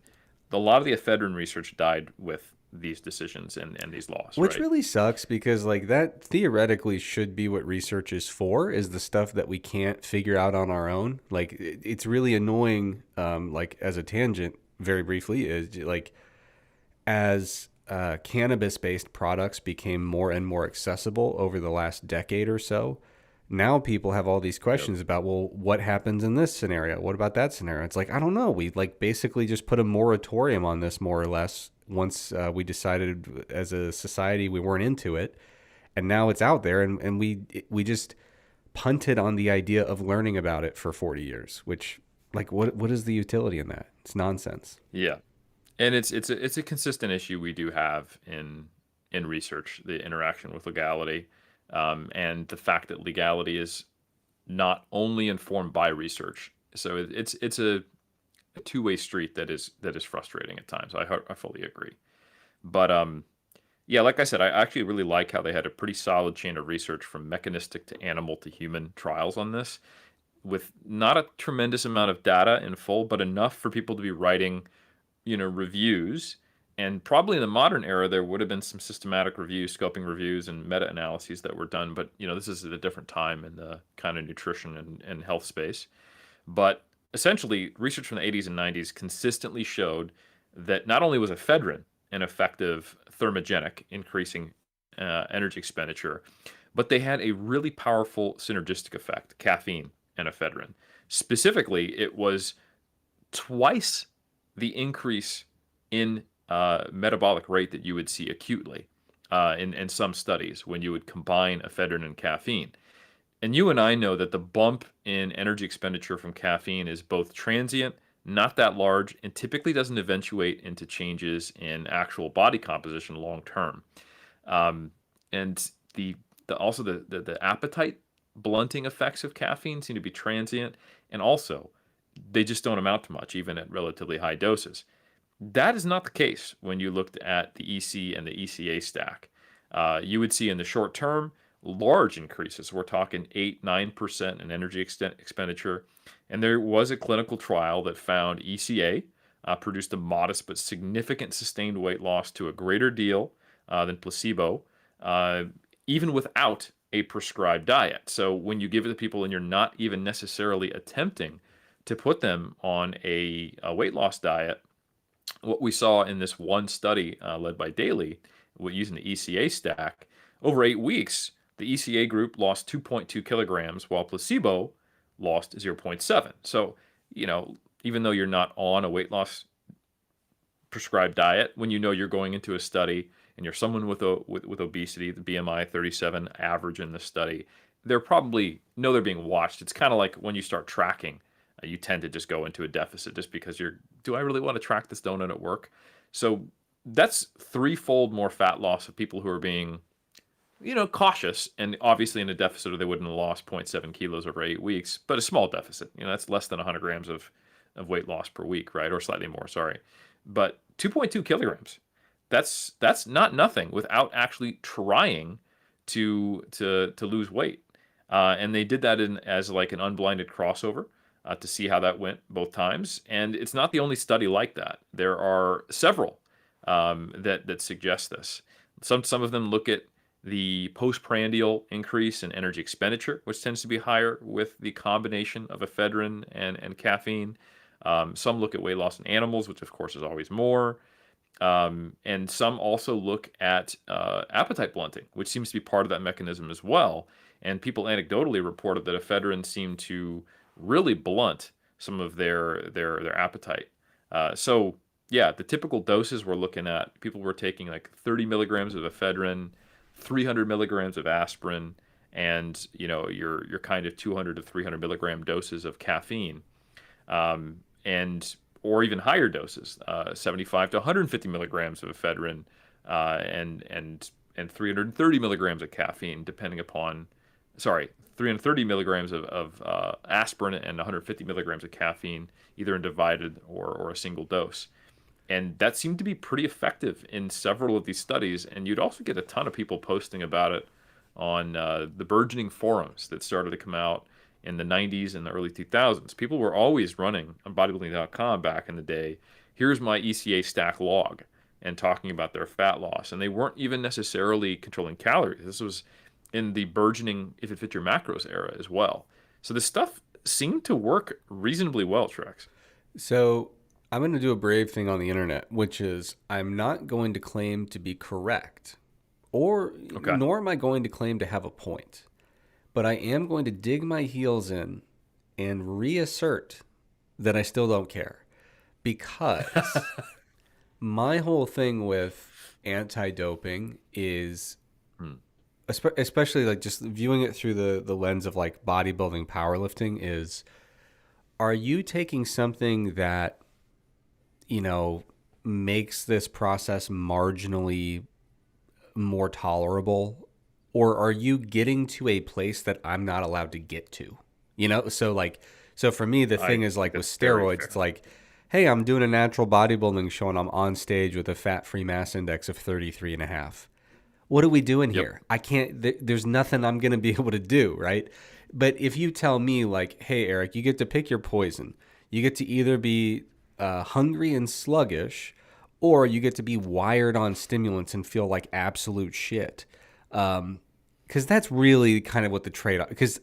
a lot of the ephedrine research died with these decisions and these laws, Which right? really sucks because like that theoretically should be what research is for, is the stuff that we can't figure out on our own. Like it's really annoying, like as a tangent, very briefly, is like as cannabis-based products became more and more accessible over the last decade or so, now people have all these Yep. questions about, well, what happens in this scenario? What about that scenario? It's like, I don't know. We like basically just put a moratorium on this more or less once we decided as a society we weren't into it. And now it's out there, and we just punted on the idea of learning about it for 40 years, which like what is the utility in that? It's nonsense. Yeah. And it's a consistent issue we do have in research, the interaction with legality, and the fact that legality is not only informed by research. So it's a two-way street that is frustrating at times. I fully agree. But yeah, like I said, I actually really like how they had a pretty solid chain of research from mechanistic to animal to human trials on this, with not a tremendous amount of data in full, but enough for people to be writing reviews. And probably in the modern era, there would have been some systematic reviews, scoping reviews, and meta-analyses that were done. But, this is at a different time in the kind of nutrition and health space. But essentially, research from the 80s and 90s consistently showed that not only was ephedrine an effective thermogenic, increasing energy expenditure, but they had a really powerful synergistic effect, caffeine and ephedrine. Specifically, it was twice the increase in metabolic rate that you would see acutely in some studies when you would combine ephedrine and caffeine. And you and I know that the bump in energy expenditure from caffeine is both transient, not that large, and typically doesn't eventuate into changes in actual body composition long term. And also the appetite blunting effects of caffeine seem to be transient, and also they just don't amount to much, even at relatively high doses. That is not the case when you looked at the EC and the ECA stack. You would see in the short term large increases. We're talking 8, 9% in energy expenditure. And there was a clinical trial that found ECA produced a modest but significant sustained weight loss to a greater deal than placebo, uh, even without a prescribed diet. So when you give it to people and you're not even necessarily attempting to put them on a weight loss diet, what we saw in this one study led by Daly, using the ECA stack, over 8 weeks, the ECA group lost 2.2 kilograms while placebo lost 0.7. So, even though you're not on a weight loss prescribed diet, when you know you're going into a study and you're someone with obesity, the BMI 37 average in the study, they're probably know they're being watched. It's kind of like when you start tracking, you tend to just go into a deficit just because do I really want to track this donut at work? So that's threefold more fat loss of people who are being, cautious, and obviously in a deficit or they wouldn't have lost 0.7 kilos over 8 weeks, but a small deficit. That's less than 100 grams of weight loss per week, right? Or slightly more, sorry. But 2.2 kilograms, that's not nothing without actually trying to lose weight. And they did that as like an unblinded crossover to see how that went both times. And it's not the only study like that. There are several that suggest this. Some of them look at the postprandial increase in energy expenditure, which tends to be higher with the combination of ephedrine and caffeine. Some look at weight loss in animals, which of course is always more. And some also look at appetite blunting, which seems to be part of that mechanism as well. And people anecdotally reported that ephedrine seemed to really blunt some of their appetite. So yeah, the typical doses we're looking at, people were taking like 30 milligrams of ephedrine, 300 milligrams of aspirin, and your kind of 200 to 300 milligram doses of caffeine, or even higher doses, 75 to 150 milligrams of ephedrine, and 330 milligrams of caffeine, depending upon, 330 milligrams of aspirin and 150 milligrams of caffeine, either in divided or a single dose. And that seemed to be pretty effective in several of these studies. And you'd also get a ton of people posting about it on the burgeoning forums that started to come out in the 90s and the early 2000s. People were always running on bodybuilding.com back in the day, here's my ECA stack log, and talking about their fat loss. And they weren't even necessarily controlling calories. This was in the burgeoning if it fit your macros era as well. So this stuff seemed to work reasonably well, Trex. So I'm going to do a brave thing on the internet, which is I'm not going to claim to be correct, nor am I going to claim to have a point. But I am going to dig my heels in and reassert that I still don't care. Because my whole thing with anti-doping is, especially like just viewing it through the lens of like bodybuilding, powerlifting, is, are you taking something that makes this process marginally more tolerable, or are you getting to a place that I'm not allowed to get to? So for me, the thing is like with steroids, it's like, hey, I'm doing a natural bodybuilding show and I'm on stage with a fat-free mass index of 33.5. What are we doing here? I can't, there's nothing I'm going to be able to do, right? But if you tell me like, hey, Eric, you get to pick your poison. You get to either be hungry and sluggish, or you get to be wired on stimulants and feel like absolute shit. Because that's really kind of what the trade-off, because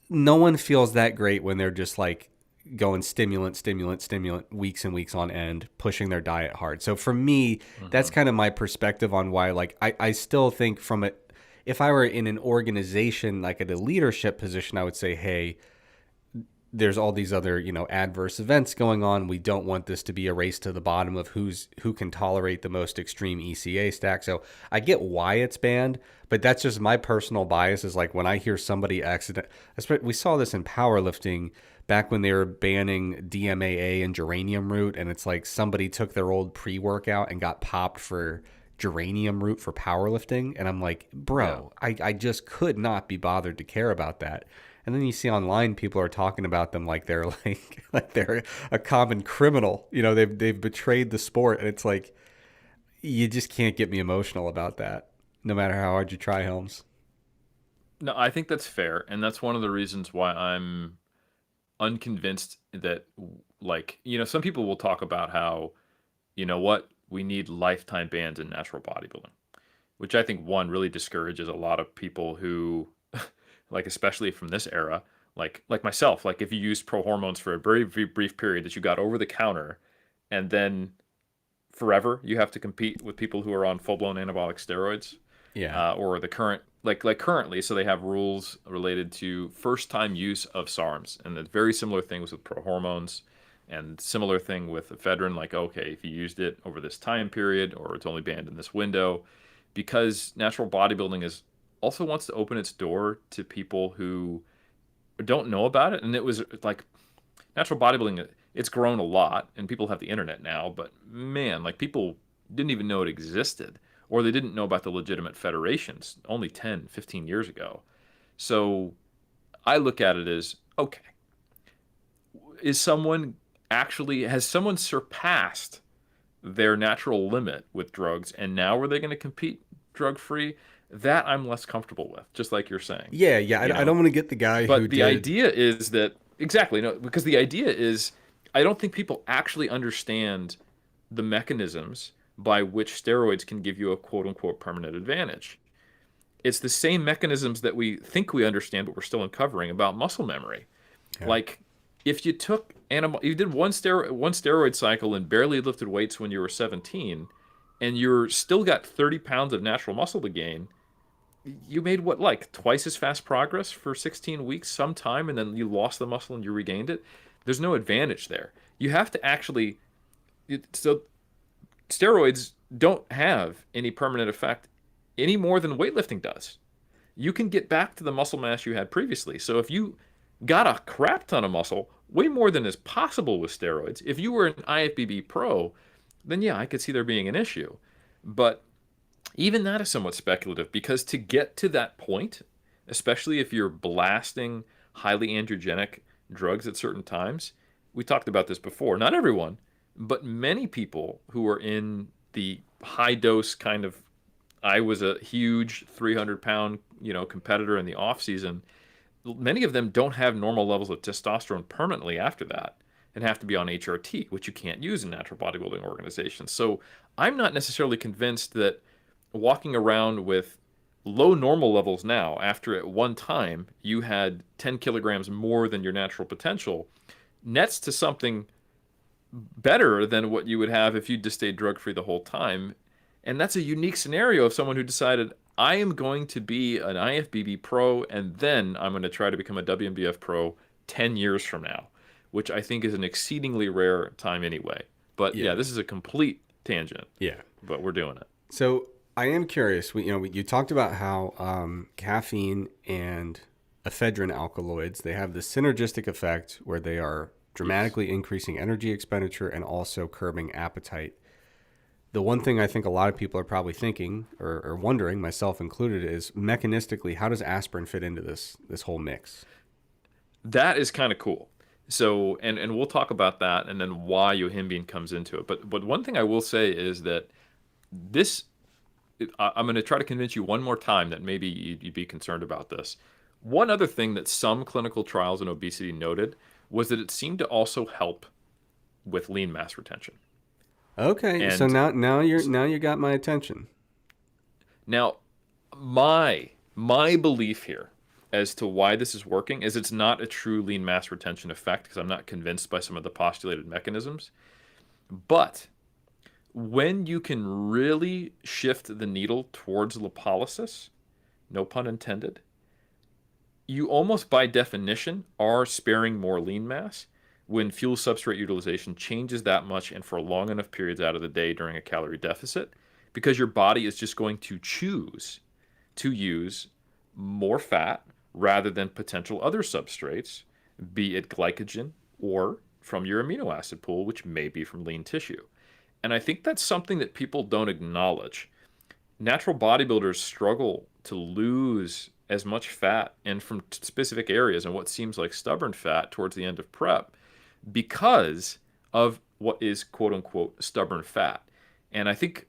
no one feels that great when they're just like going stimulant weeks and weeks on end, pushing their diet hard. So for me, that's kind of my perspective on why, like, I still think from it, if I were in an organization, like at a leadership position, I would say, hey, there's all these other, adverse events going on. We don't want this to be a race to the bottom of who can tolerate the most extreme ECA stack. So I get why it's banned, but that's just my personal bias, is like when I hear somebody we saw this in powerlifting back when they were banning DMAA and geranium root. And it's like somebody took their old pre-workout and got popped for geranium root for powerlifting. And I'm like, bro, yeah. I just could not be bothered to care about that. And then you see online people are talking about them like they're like they're a common criminal. They've betrayed the sport, and it's like, you just can't get me emotional about that, no matter how hard you try, Helms. No, I think that's fair, and that's one of the reasons why I'm unconvinced that, like, some people will talk about how, what, we need lifetime bans in natural bodybuilding, which I think one really discourages a lot of people who, like, especially from this era, like myself, like if you used pro hormones for a very, very brief period that you got over the counter, and then forever you have to compete with people who are on full blown anabolic steroids, Yeah. or the current, like currently, so they have rules related to first time use of SARMs, and the very similar things with pro hormones, and similar thing with ephedrine. Like, okay, if you used it over this time period, or it's only banned in this window, because natural bodybuilding is also wants to open its door to people who don't know about it. And it was like, natural bodybuilding, it's grown a lot, and people have the internet now, but man, like, people didn't even know it existed, or they didn't know about the legitimate federations only 10, 15 years ago. So I look at it as, okay, has someone surpassed their natural limit with drugs, and now are they going to compete drug free? That I'm less comfortable with, just like you're saying, Yeah, yeah. you I know. don't want to get the guy who But the did. idea is that, exactly, no, because the idea is, I don't think people actually understand the mechanisms by which steroids can give you a quote unquote permanent advantage. It's the same mechanisms that we think we understand, but we're still uncovering about muscle memory. Yeah. Like, if you took you did one steroid cycle and barely lifted weights when you were 17, and you're still got 30 pounds of natural muscle to gain, you made what, like twice as fast progress for 16 weeks sometime, and then you lost the muscle and you regained it. There's no advantage there. You have to actually, so steroids don't have any permanent effect any more than weightlifting does. You can get back to the muscle mass you had previously. So if you got a crap ton of muscle, way more than is possible with steroids, if you were an IFBB pro, then yeah, I could see there being an issue. But even that is somewhat speculative, because to get to that point, especially if you're blasting highly androgenic drugs at certain times, we talked about this before. Not everyone, but many people who are in the high dose kind of, I was a huge 300-pound, competitor in the off season. Many of them don't have normal levels of testosterone permanently after that, and have to be on HRT, which you can't use in natural bodybuilding organizations. So I'm not necessarily convinced that walking around with low normal levels now, after at one time you had 10 kilograms more than your natural potential, nets to something better than what you would have if you just stayed drug free the whole time. And that's a unique scenario of someone who decided, I am going to be an IFBB pro, and then I'm going to try to become a WMBF pro 10 years from now, which I think is an exceedingly rare time anyway. But yeah, Yeah. this is a complete tangent, Yeah. but we're doing it. So I am curious. You talked about how caffeine and ephedrine alkaloids, they have the synergistic effect where they are Yes. dramatically increasing energy expenditure and also curbing appetite. The one thing I think a lot of people are probably thinking or wondering, myself included, is mechanistically, how does aspirin fit into this whole mix? That is kind of cool. So, and we'll talk about that, and then why yohimbine comes into it. But one thing I will say is that this, I'm going to try to convince you one more time that maybe you'd be concerned about this. One other thing that some clinical trials in obesity noted was that it seemed to also help with lean mass retention. Okay, so And now you got my attention. now, my belief here as to why this is working is it's not a true lean mass retention effect, because I'm not convinced by some of the postulated mechanisms. But when you can really shift the needle towards lipolysis, no pun intended, you almost by definition are sparing more lean mass when fuel substrate utilization changes that much and for long enough periods out of the day during a calorie deficit, because your body is just going to choose to use more fat rather than potential other substrates, be it glycogen or from your amino acid pool, which may be from lean tissue. And I think that's something that people don't acknowledge. Natural bodybuilders struggle to lose as much fat and from specific areas and what seems like stubborn fat towards the end of prep, because of what is quote unquote stubborn fat. And I think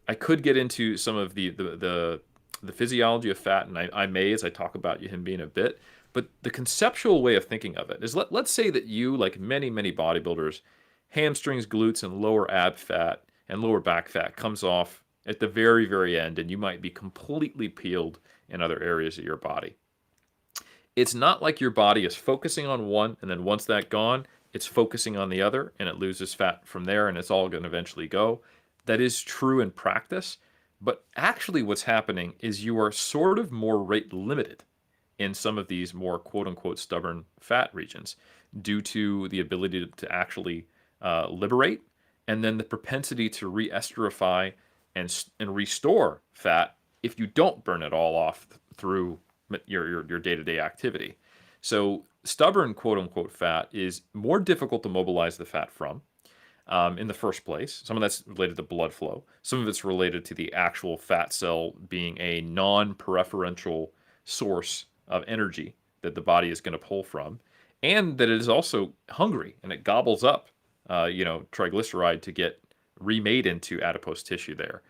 I could get into some of the the physiology of fat, and I may, as I talk about yohimbine in a bit, but the conceptual way of thinking of it is let's say that you, like many, many bodybuilders, hamstrings, glutes, and lower ab fat and lower back fat comes off at the very, very end, and you might be completely peeled in other areas of your body. It's not like your body is focusing on one, and then once that's gone, it's focusing on the other, and it loses fat from there, and it's all going to eventually go. That is true in practice, but actually what's happening is you are sort of more rate limited in some of these more quote-unquote stubborn fat regions due to the ability to actually liberate, and then the propensity to re-esterify and restore fat if you don't burn it all off through your day-to-day activity. So stubborn quote-unquote fat is more difficult to mobilize the fat from in the first place. Some of that's related to blood flow. Some of it's related to the actual fat cell being a non-preferential source of energy that the body is going to pull from, and that it is also hungry and it gobbles up, triglyceride to get remade into adipose tissue there.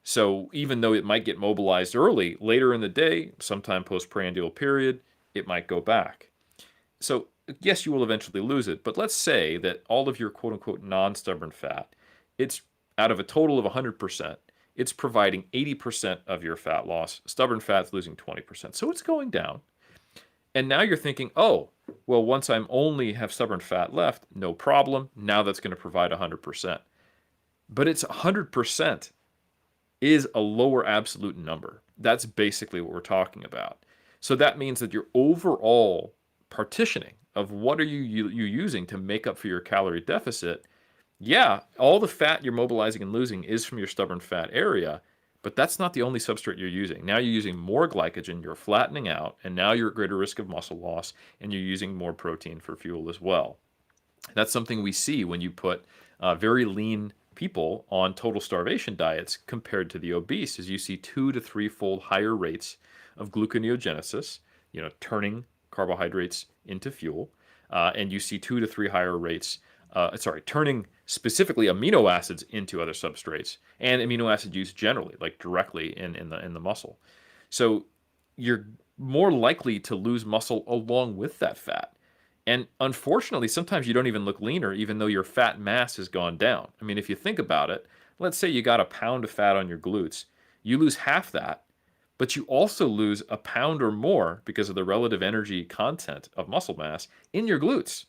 So even though it might get mobilized early, later in the day, sometime postprandial period, it might go back. So yes, you will eventually lose it, but let's say that all of your quote-unquote non-stubborn fat, it's out of a total of 100%, it's providing 80% of your fat loss. Stubborn fat's losing 20%. So it's going down. And now you're thinking, oh, well, once I'm only have stubborn fat left, no problem. Now that's going to provide 100%. But it's 100% is a lower absolute number. That's basically what we're talking about. So that means that your overall partitioning of what are you using to make up for your calorie deficit, yeah, all the fat you're mobilizing and losing is from your stubborn fat area, but that's not the only substrate you're using. Now you're using more glycogen, you're flattening out, and now you're at greater risk of muscle loss, and you're using more protein for fuel as well. That's something we see when you put very lean people on total starvation diets compared to the obese, as you see 2 to 3-fold higher rates of gluconeogenesis, turning carbohydrates into fuel, and you see 2 to 3 higher rates, turning specifically amino acids into other substrates, and amino acid use generally, like directly in the muscle. So you're more likely to lose muscle along with that fat. And unfortunately, sometimes you don't even look leaner, even though your fat mass has gone down. I mean, if you think about it, let's say you got a pound of fat on your glutes, you lose half that, but you also lose a pound or more because of the relative energy content of muscle mass in your glutes.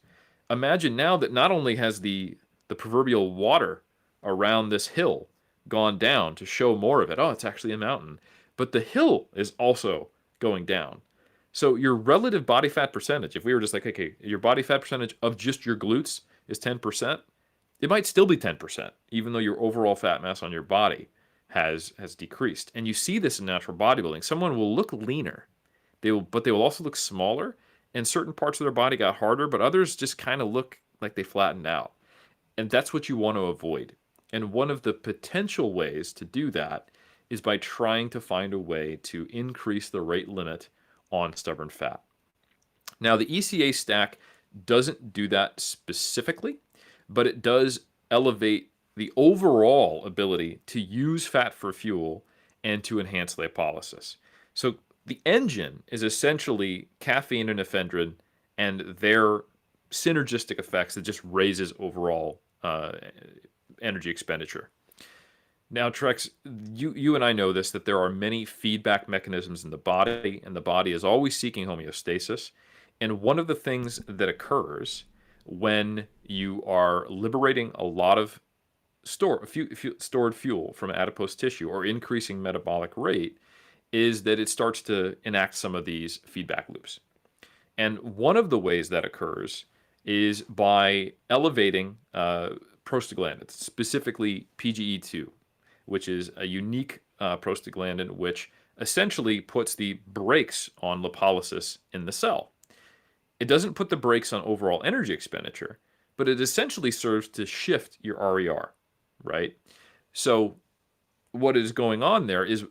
Imagine now that not only has the proverbial water around this hill gone down to show more of it, oh, it's actually a mountain, but the hill is also going down. So your relative body fat percentage, if we were just like, okay, your body fat percentage of just your glutes is 10%, it might still be 10%, even though your overall fat mass on your body has decreased. And you see this in natural bodybuilding. Someone will look leaner, but they will also look smaller, and certain parts of their body got harder, but others just kind of look like they flattened out. And that's what you want to avoid. And one of the potential ways to do that is by trying to find a way to increase the rate limit on stubborn fat. Now, the ECA stack doesn't do that specifically, but it does elevate the overall ability to use fat for fuel and to enhance lipolysis. So the engine is essentially caffeine and ephedrine and their synergistic effects that just raises overall energy expenditure. Now, Trex, you and I know this, that there are many feedback mechanisms in the body, and the body is always seeking homeostasis. And one of the things that occurs when you are liberating a lot of stored fuel from adipose tissue or increasing metabolic rate is that it starts to enact some of these feedback loops. And one of the ways that occurs is by elevating prostaglandins, specifically PGE2, which is a unique prostaglandin which essentially puts the brakes on lipolysis in the cell. It doesn't put the brakes on overall energy expenditure, but it essentially serves to shift your RER, right? So what is going on there is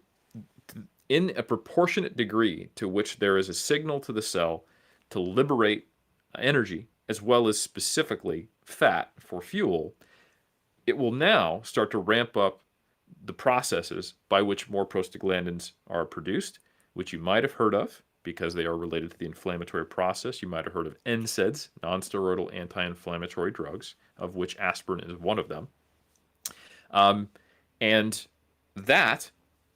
in a proportionate degree to which there is a signal to the cell to liberate energy as well as specifically fat for fuel, it will now start to ramp up the processes by which more prostaglandins are produced, which you might have heard of because they are related to the inflammatory process. You might have heard of NSAIDs, nonsteroidal anti-inflammatory drugs, of which aspirin is one of them. Um, and that,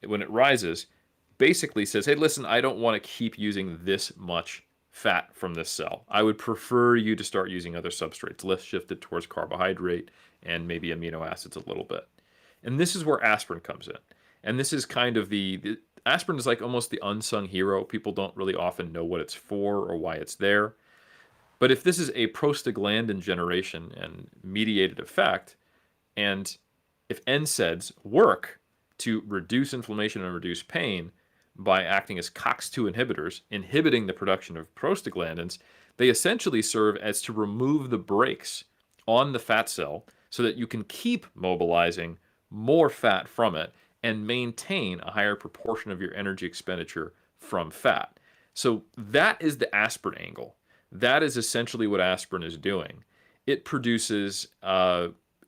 when it rises, basically says, hey, listen, I don't want to keep using this much fat from this cell. I would prefer you to start using other substrates, less shifted towards carbohydrate and maybe amino acids a little bit. And this is where aspirin comes in. And this is kind of the aspirin is like almost the unsung hero. People don't really often know what it's for or why it's there. But if this is a prostaglandin generation and mediated effect, and if NSAIDs work to reduce inflammation and reduce pain by acting as COX-2 inhibitors, inhibiting the production of prostaglandins, they essentially serve as to remove the brakes on the fat cell so that you can keep mobilizing more fat from it and maintain a higher proportion of your energy expenditure from fat. So that is the aspirin angle. That is essentially what aspirin is doing. It produces,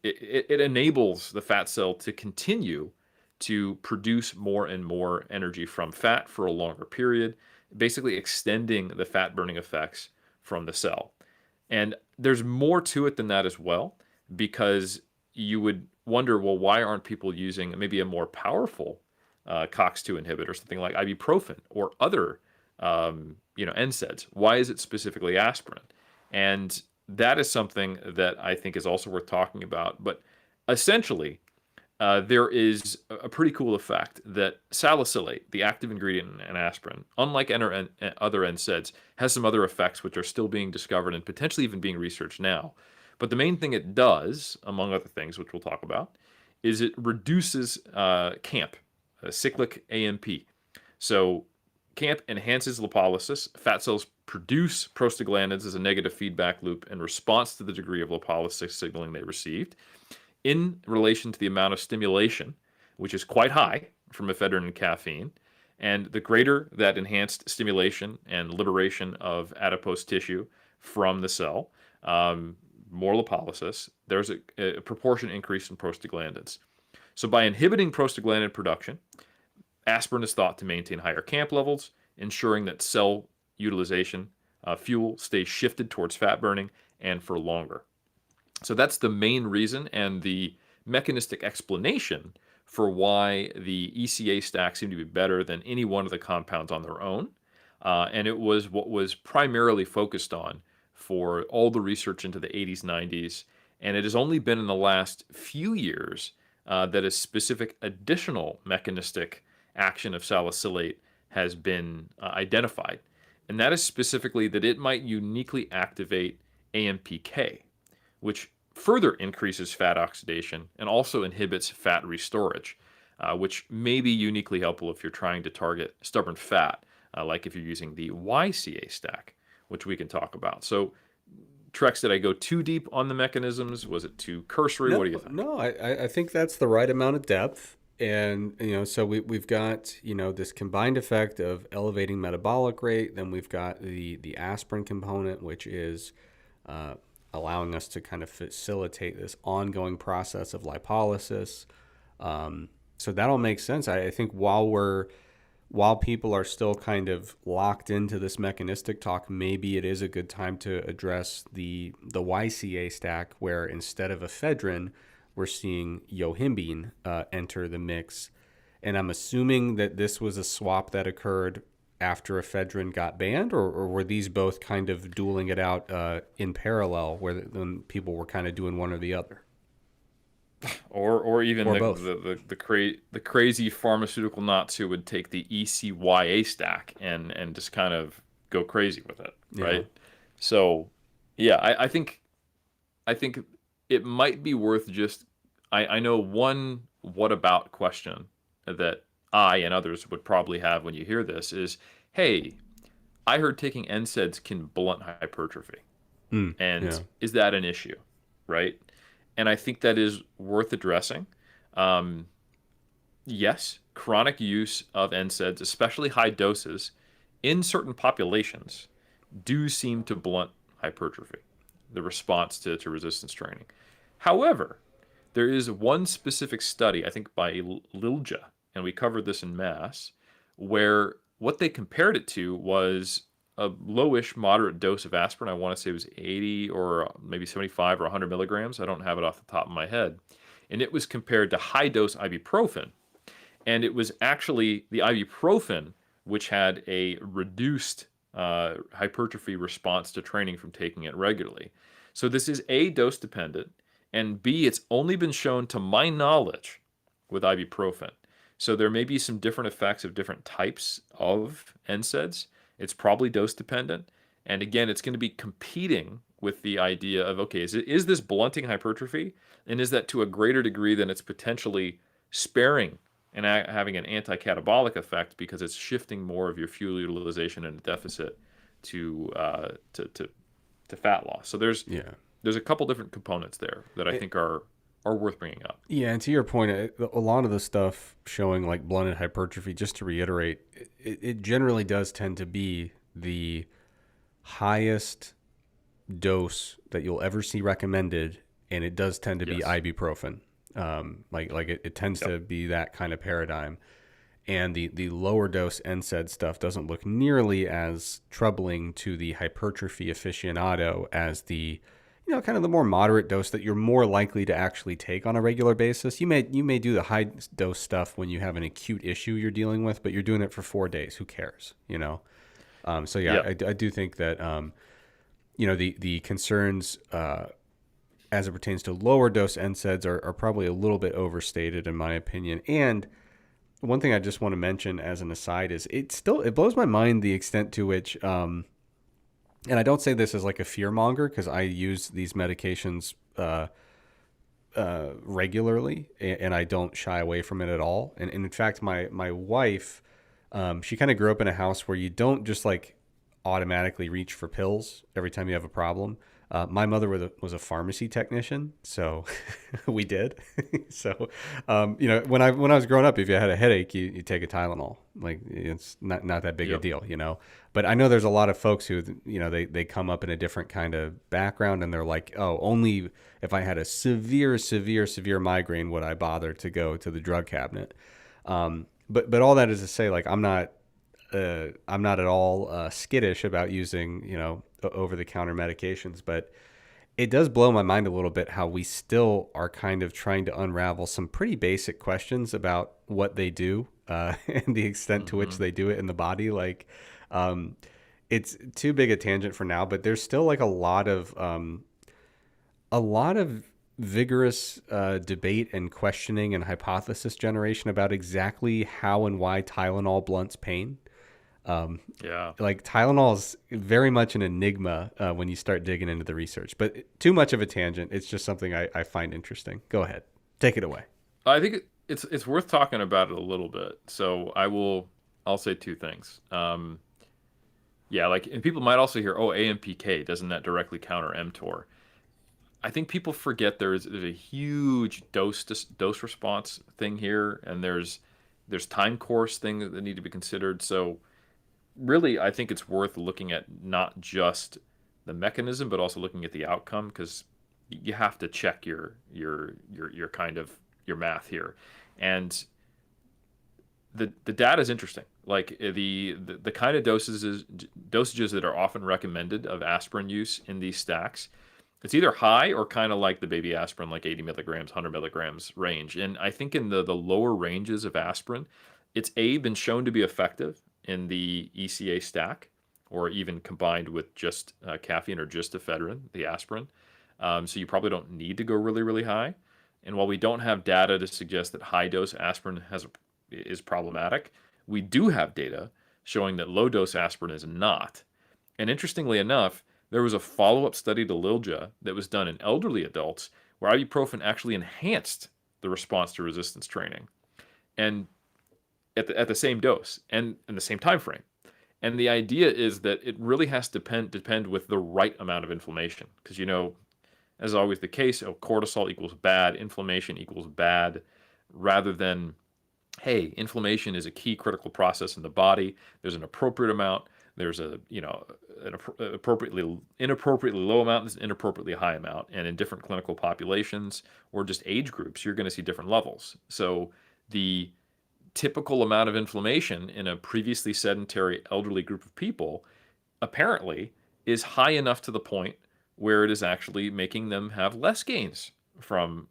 it enables the fat cell to continue to produce more and more energy from fat for a longer period, basically extending the fat burning effects from the cell. And there's more to it than that as well, because you would wonder, well, why aren't people using maybe a more powerful COX-2 inhibitor, something like ibuprofen or other NSAIDs? Why is it specifically aspirin? And that is something that I think is also worth talking about. But essentially, there is a pretty cool effect that salicylate, the active ingredient in aspirin, unlike other NSAIDs, has some other effects which are still being discovered and potentially even being researched now. But the main thing it does, among other things, which we'll talk about, is it reduces CAMP, cyclic AMP. So CAMP enhances lipolysis. Fat cells produce prostaglandins as a negative feedback loop in response to the degree of lipolysis signaling they received in relation to the amount of stimulation, which is quite high from ephedrine and caffeine. And the greater that enhanced stimulation and liberation of adipose tissue from the cell, more lipolysis, there's a proportion increase in prostaglandins. So by inhibiting prostaglandin production, aspirin is thought to maintain higher CAMP levels, ensuring that cell utilization, fuel stays shifted towards fat burning and for longer. So that's the main reason and the mechanistic explanation for why the ECA stack seemed to be better than any one of the compounds on their own. And it was what was primarily focused on for all the research into the 80s, 90s. And it has only been in the last few years that a specific additional mechanistic action of salicylate has been identified. And that is specifically that it might uniquely activate AMPK, which further increases fat oxidation and also inhibits fat restorage, which may be uniquely helpful if you're trying to target stubborn fat, like if you're using the YCA stack, which we can talk about. So, Trex, did I go too deep on the mechanisms? Was it too cursory? No, What do you think? no, I think that's the right amount of depth. And, so we've got, this combined effect of elevating metabolic rate. Then we've got the aspirin component, which is allowing us to kind of facilitate this ongoing process of lipolysis. So that all makes sense. I think while people are still kind of locked into this mechanistic talk, maybe it is a good time to address the YCA stack, where instead of ephedrine, we're seeing yohimbine enter the mix. And I'm assuming that this was a swap that occurred after ephedrine got banned, or were these both kind of dueling it out in parallel, where people were kind of doing one or the other? Or even Or both. the crazy pharmaceutical nuts who would take the ECYA stack and just kind of go crazy with it, right? Yeah. So, yeah, I think it might be worth just I know one what about question that I and others would probably have when you hear this is, hey, I heard taking NSAIDs can blunt hypertrophy, Yeah. and is that an issue, right? And I think that is worth addressing. Um, yes, chronic use of NSAIDs, especially high doses, in certain populations, do seem to blunt hypertrophy, the response to resistance training. However, There is one specific study, I think by Lilja, and we covered this in mass, where what they compared it to was a lowish moderate dose of aspirin. I want to say it was 80 or maybe 75 or 100 milligrams. I don't have it off the top of my head. And it was compared to high dose ibuprofen. And it was actually the ibuprofen which had a reduced hypertrophy response to training from taking it regularly. So this is A, dose dependent, and B, it's only been shown to my knowledge with ibuprofen. So there may be some different effects of different types of NSAIDs. It's probably dose dependent. And again, it's going to be competing with the idea of, okay, is this blunting hypertrophy? And is that to a greater degree than it's potentially sparing and having an anti-catabolic effect because it's shifting more of your fuel utilization in a deficit to fat loss. So there's a couple different components there that I think are worth bringing up. Yeah, and to your point, a lot of the stuff showing like blunted hypertrophy, just to reiterate, it generally does tend to be the highest dose that you'll ever see recommended, and it does tend to be ibuprofen. It tends to be that kind of paradigm. And the lower dose NSAID stuff doesn't look nearly as troubling to the hypertrophy aficionado as the, kind of the more moderate dose that you're more likely to actually take on a regular basis. You may do the high dose stuff when you have an acute issue you're dealing with, but you're doing it for 4 days. Who cares? I do think that the concerns as it pertains to lower dose NSAIDs are probably a little bit overstated in my opinion. And one thing I just want to mention as an aside is it blows my mind the extent to which, and I don't say this as like a fear monger because I use these medications regularly and I don't shy away from it at all. And in fact, my wife, she kind of grew up in a house where you don't just like automatically reach for pills every time you have a problem. My mother was a pharmacy technician, so we did. So, when I was growing up, if you had a headache, you take a Tylenol. Like it's not that big a deal, But I know there's a lot of folks who, they come up in a different kind of background, and they're like, oh, only if I had a severe migraine would I bother to go to the drug cabinet. But all that is to say, like I'm not at all skittish about using, over-the-counter medications, but it does blow my mind a little bit how we still are kind of trying to unravel some pretty basic questions about what they do and the extent to which they do it in the body. Like, it's too big a tangent for now, but there's still like a lot of vigorous debate and questioning and hypothesis generation about exactly how and why Tylenol blunts pain. Like Tylenol is very much an enigma when you start digging into the research, but too much of a tangent. It's just something I find interesting. Go ahead. Take it away. I think it's worth talking about it a little bit. So I'll say two things. And people might also hear, oh, AMPK, doesn't that directly counter mTOR? I think people forget there's a huge dose response thing here, and there's time course things that need to be considered. So really, I think it's worth looking at not just the mechanism, but also looking at the outcome, because you have to check your kind of your math here. And the data is interesting. Like the kind of dosages that are often recommended of aspirin use in these stacks, it's either high or kind of like the baby aspirin, like 80 milligrams, 100 milligrams range. And I think in the lower ranges of aspirin, it's been shown to be effective in the ECA stack, or even combined with just caffeine or just ephedrine, the aspirin. So you probably don't need to go really, really high. And while we don't have data to suggest that high dose aspirin is problematic, we do have data showing that low dose aspirin is not. And interestingly enough, there was a follow-up study to Lilja that was done in elderly adults where ibuprofen actually enhanced the response to resistance training. And at the same dose and in the same time frame. And the idea is that it really has to depend with the right amount of inflammation. Because, as always the case, cortisol equals bad, inflammation equals bad, rather than, hey, inflammation is a key critical process in the body. There's an appropriate amount. There's an inappropriately low amount, there's an inappropriately high amount, and in different clinical populations or just age groups, you're going to see different levels. So the typical amount of inflammation in a previously sedentary elderly group of people apparently is high enough to the point where it is actually making them have less gains from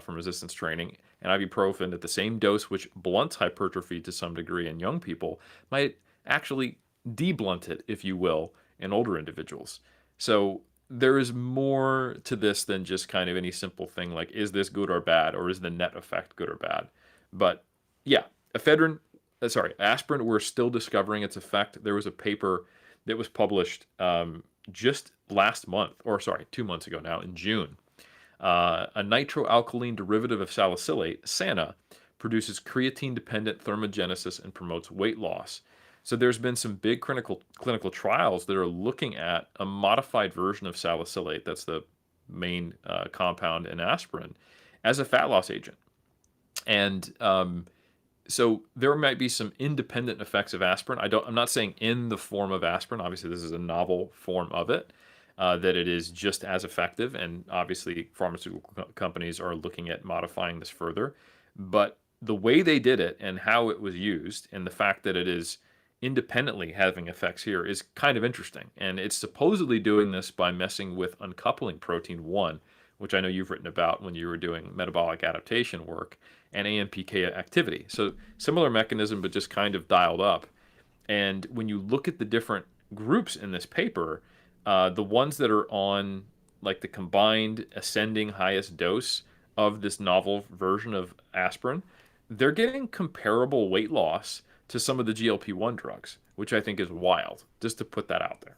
resistance training. And ibuprofen at the same dose, which blunts hypertrophy to some degree in young people, might actually deblunt it, if you will, in older individuals. So there is more to this than just kind of any simple thing like, is this good or bad, or is the net effect good or bad? But yeah, aspirin, we're still discovering its effect. There was a paper that was published just last month, or sorry, 2 months ago now, in June. A nitroalkaline derivative of salicylate, SANA, produces creatine-dependent thermogenesis and promotes weight loss. So there's been some big clinical trials that are looking at a modified version of salicylate, that's the main compound in aspirin, as a fat loss agent. And so there might be some independent effects of aspirin. I'm not saying in the form of aspirin. Obviously, this is a novel form of it, that it is just as effective. And obviously, pharmaceutical companies are looking at modifying this further. But the way they did it and how it was used, and the fact that it is independently having effects here, is kind of interesting. And it's supposedly doing this by messing with uncoupling protein 1, which I know you've written about when you were doing metabolic adaptation work, and AMPK activity. So similar mechanism, but just kind of dialed up. And when you look at the different groups in this paper, the ones that are on like the combined ascending highest dose of this novel version of aspirin, they're getting comparable weight loss to some of the GLP-1 drugs, which I think is wild, just to put that out there.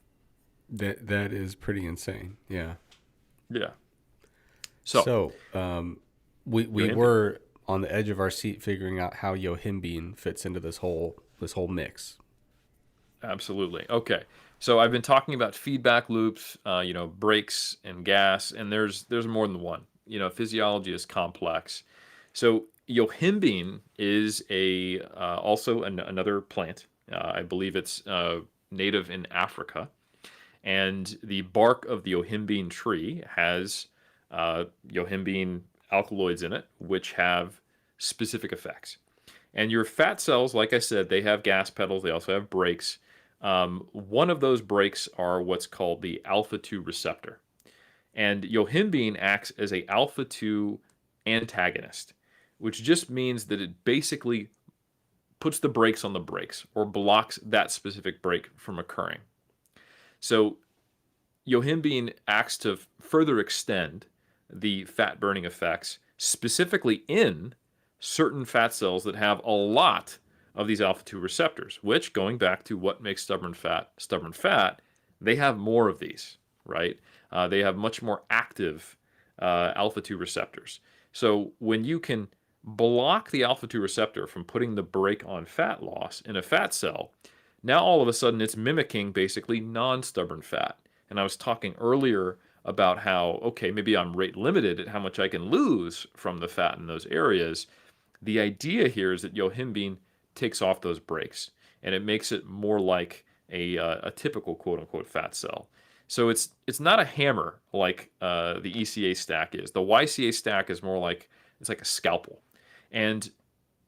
That is pretty insane. Yeah. Yeah. So we were on the edge of our seat figuring out how yohimbine fits into this whole mix. Absolutely. Okay. So I've been talking about feedback loops, brakes and gas, and there's more than one. Physiology is complex. So yohimbine is another plant. I believe it's native in Africa, and the bark of the yohimbine tree has yohimbine alkaloids in it, which have specific effects. And your fat cells, like I said, they have gas pedals. They also have brakes. One of those brakes are what's called the alpha-2 receptor. And yohimbine acts as a alpha-2 antagonist, which just means that it basically puts the brakes on the brakes or blocks that specific brake from occurring. So yohimbine acts to further extend the fat burning effects, specifically in certain fat cells that have a lot of these alpha-2 receptors, which, going back to what makes stubborn fat, they have more of these, right? They have much more active alpha-2 receptors. So when you can block the alpha-2 receptor from putting the brake on fat loss in a fat cell, now all of a sudden it's mimicking basically non-stubborn fat. And I was talking earlier about how, okay, maybe I'm rate limited at how much I can lose from the fat in those areas. The idea here is that yohimbine takes off those brakes, and it makes it more like a typical quote-unquote fat cell. So it's not a hammer like the ECA stack is. The YCA stack is more like, it's like a scalpel. And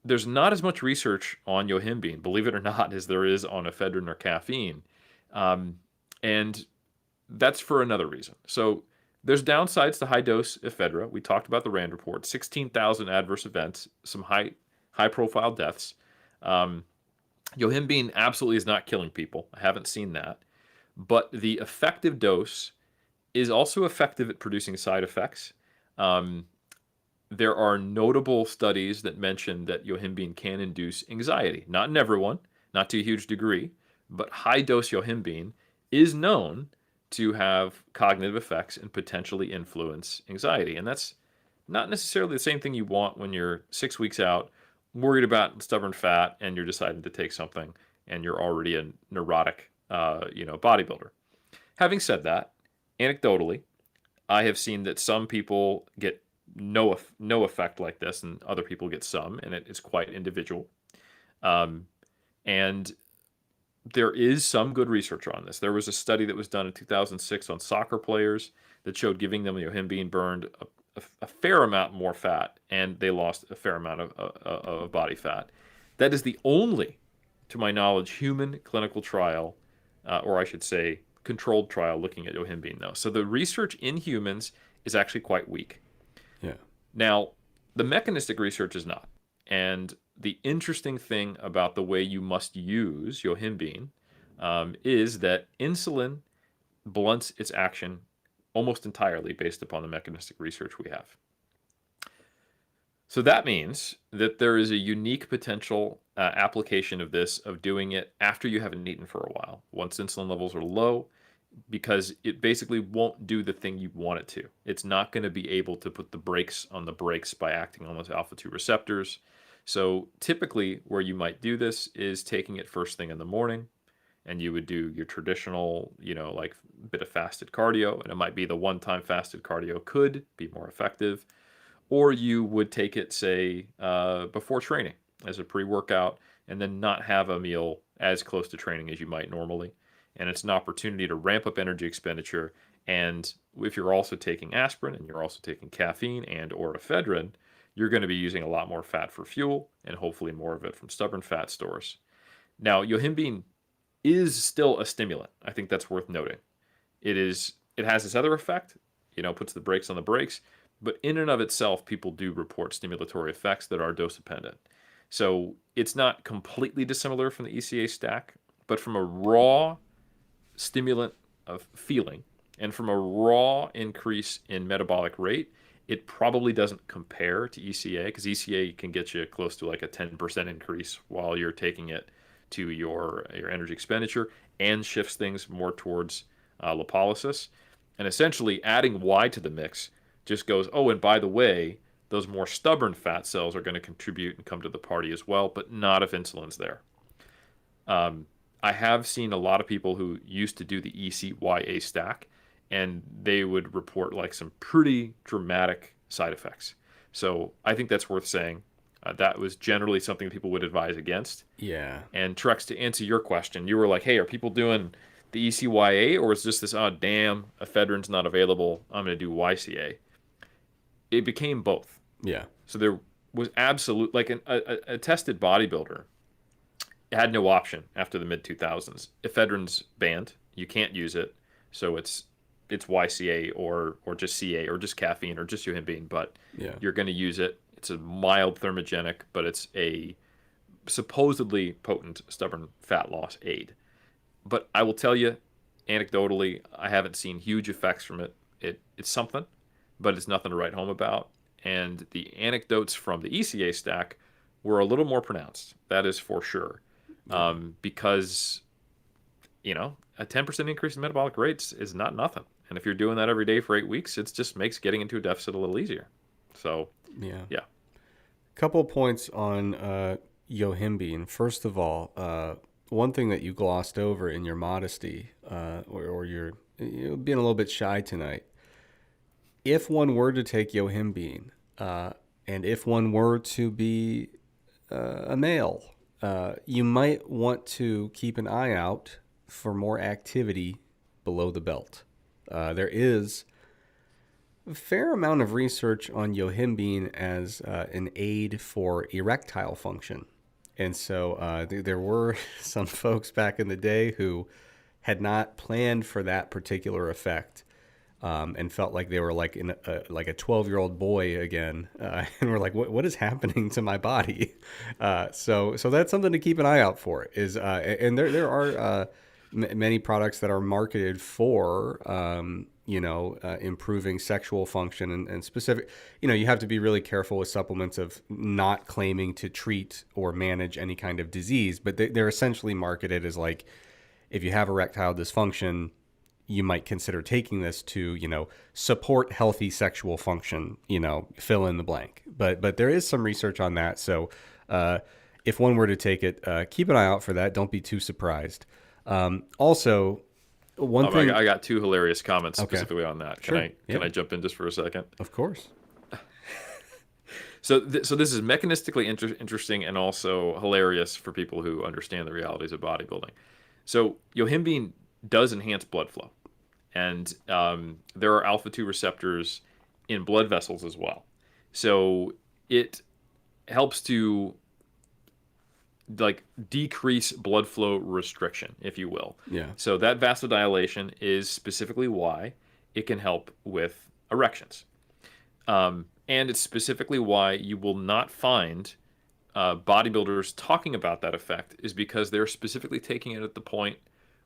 there's not as much research on yohimbine, believe it or not, as there is on ephedrine or caffeine. And that's for another reason. So there's downsides to high-dose ephedra. We talked about the RAND report, 16,000 adverse events, some high-profile deaths. Yohimbine absolutely is not killing people. I haven't seen that. But the effective dose is also effective at producing side effects. There are notable studies that mention that yohimbine can induce anxiety. Not in everyone, not to a huge degree, but high-dose yohimbine is known to have cognitive effects and potentially influence anxiety. And that's not necessarily the same thing you want when you're 6 weeks out, worried about stubborn fat, and you're deciding to take something, and you're already a neurotic, bodybuilder. Having said that, anecdotally, I have seen that some people get no effect like this, and other people get some, and it is quite individual. And There is some good research on this. There was a study that was done in 2006 on soccer players that showed giving them yohimbine burned a fair amount more fat, and they lost a fair amount of body fat. That is the only, to my knowledge, human clinical trial, or I should say, controlled trial looking at yohimbine, though. So the research in humans is actually quite weak. Yeah. Now, the mechanistic research is not. And the interesting thing about the way you must use yohimbine is that insulin blunts its action almost entirely based upon the mechanistic research we have. So that means that there is a unique potential application of this, of doing it after you haven't eaten for a while, once insulin levels are low, because it basically won't do the thing you want it to. It's not going to be able to put the brakes on the brakes by acting on those alpha-2 receptors. So typically where you might do this is taking it first thing in the morning, and you would do your traditional, like bit of fasted cardio, and it might be the one-time fasted cardio could be more effective. Or you would take it, say, before training as a pre-workout, and then not have a meal as close to training as you might normally. And it's an opportunity to ramp up energy expenditure. And if you're also taking aspirin and you're also taking caffeine and or ephedrine, you're going to be using a lot more fat for fuel, and hopefully more of it from stubborn fat stores. Now, yohimbine is still a stimulant. I think that's worth noting. It has this other effect, puts the brakes on the brakes, but in and of itself, people do report stimulatory effects that are dose dependent. So it's not completely dissimilar from the ECA stack, but from a raw stimulant of feeling and from a raw increase in metabolic rate, it probably doesn't compare to ECA, because ECA can get you close to like a 10% increase while you're taking it to your energy expenditure, and shifts things more towards lipolysis. And essentially adding Y to the mix just goes, oh, and by the way, those more stubborn fat cells are going to contribute and come to the party as well, but not if insulin's there. I have seen a lot of people who used to do the ECA stack, and they would report like some pretty dramatic side effects. So I think that's worth saying. That was generally something people would advise against. Yeah. And Trex, to answer your question, you were like, hey, are people doing the ECYA, or is just this, oh, damn, ephedrine's not available, I'm going to do YCA? It became both. Yeah. So there was absolute, like a tested bodybuilder had no option after the mid-2000s. Ephedrine's banned. You can't use it. So it's YCA or just CA or just caffeine or just yohimbine, but Yeah. you're going to use it. It's a mild thermogenic, but it's a supposedly potent stubborn fat loss aid. But I will tell you, anecdotally, I haven't seen huge effects from it. It's something, but it's nothing to write home about. And the anecdotes from the ECA stack were a little more pronounced. That is for sure. Because, a 10% increase in metabolic rates is not nothing. And if you're doing that every day for 8 weeks, it just makes getting into a deficit a little easier. So, yeah. Couple points on yohimbine. First of all, one thing that you glossed over in your modesty, or you're being a little bit shy tonight. If one were to take yohimbine, and if one were to be a male, you might want to keep an eye out for more activity below the belt. There is a fair amount of research on yohimbine as an aid for erectile function. And so there were some folks back in the day who had not planned for that particular effect, and felt like they were like like a 12-year-old boy again, and were like, what is happening to my body? So that's something to keep an eye out for. And there are many products that are marketed for improving sexual function and specific. You have to be really careful with supplements of not claiming to treat or manage any kind of disease, but they're essentially marketed as like, if you have erectile dysfunction, you might consider taking this to, support healthy sexual function, fill in the blank. But there is some research on that. So if one were to take it, keep an eye out for that. Don't be too surprised. Also, one thing. I got two hilarious comments specifically on that. Can I jump in just for a second? Of course. So this is mechanistically interesting and also hilarious for people who understand the realities of bodybuilding. So yohimbine does enhance blood flow, and there are alpha 2 receptors in blood vessels as well. So it helps to like decrease blood flow restriction, if you will. Yeah. So that vasodilation is specifically why it can help with erections. And it's specifically why you will not find bodybuilders talking about that effect, is because they're specifically taking it at the point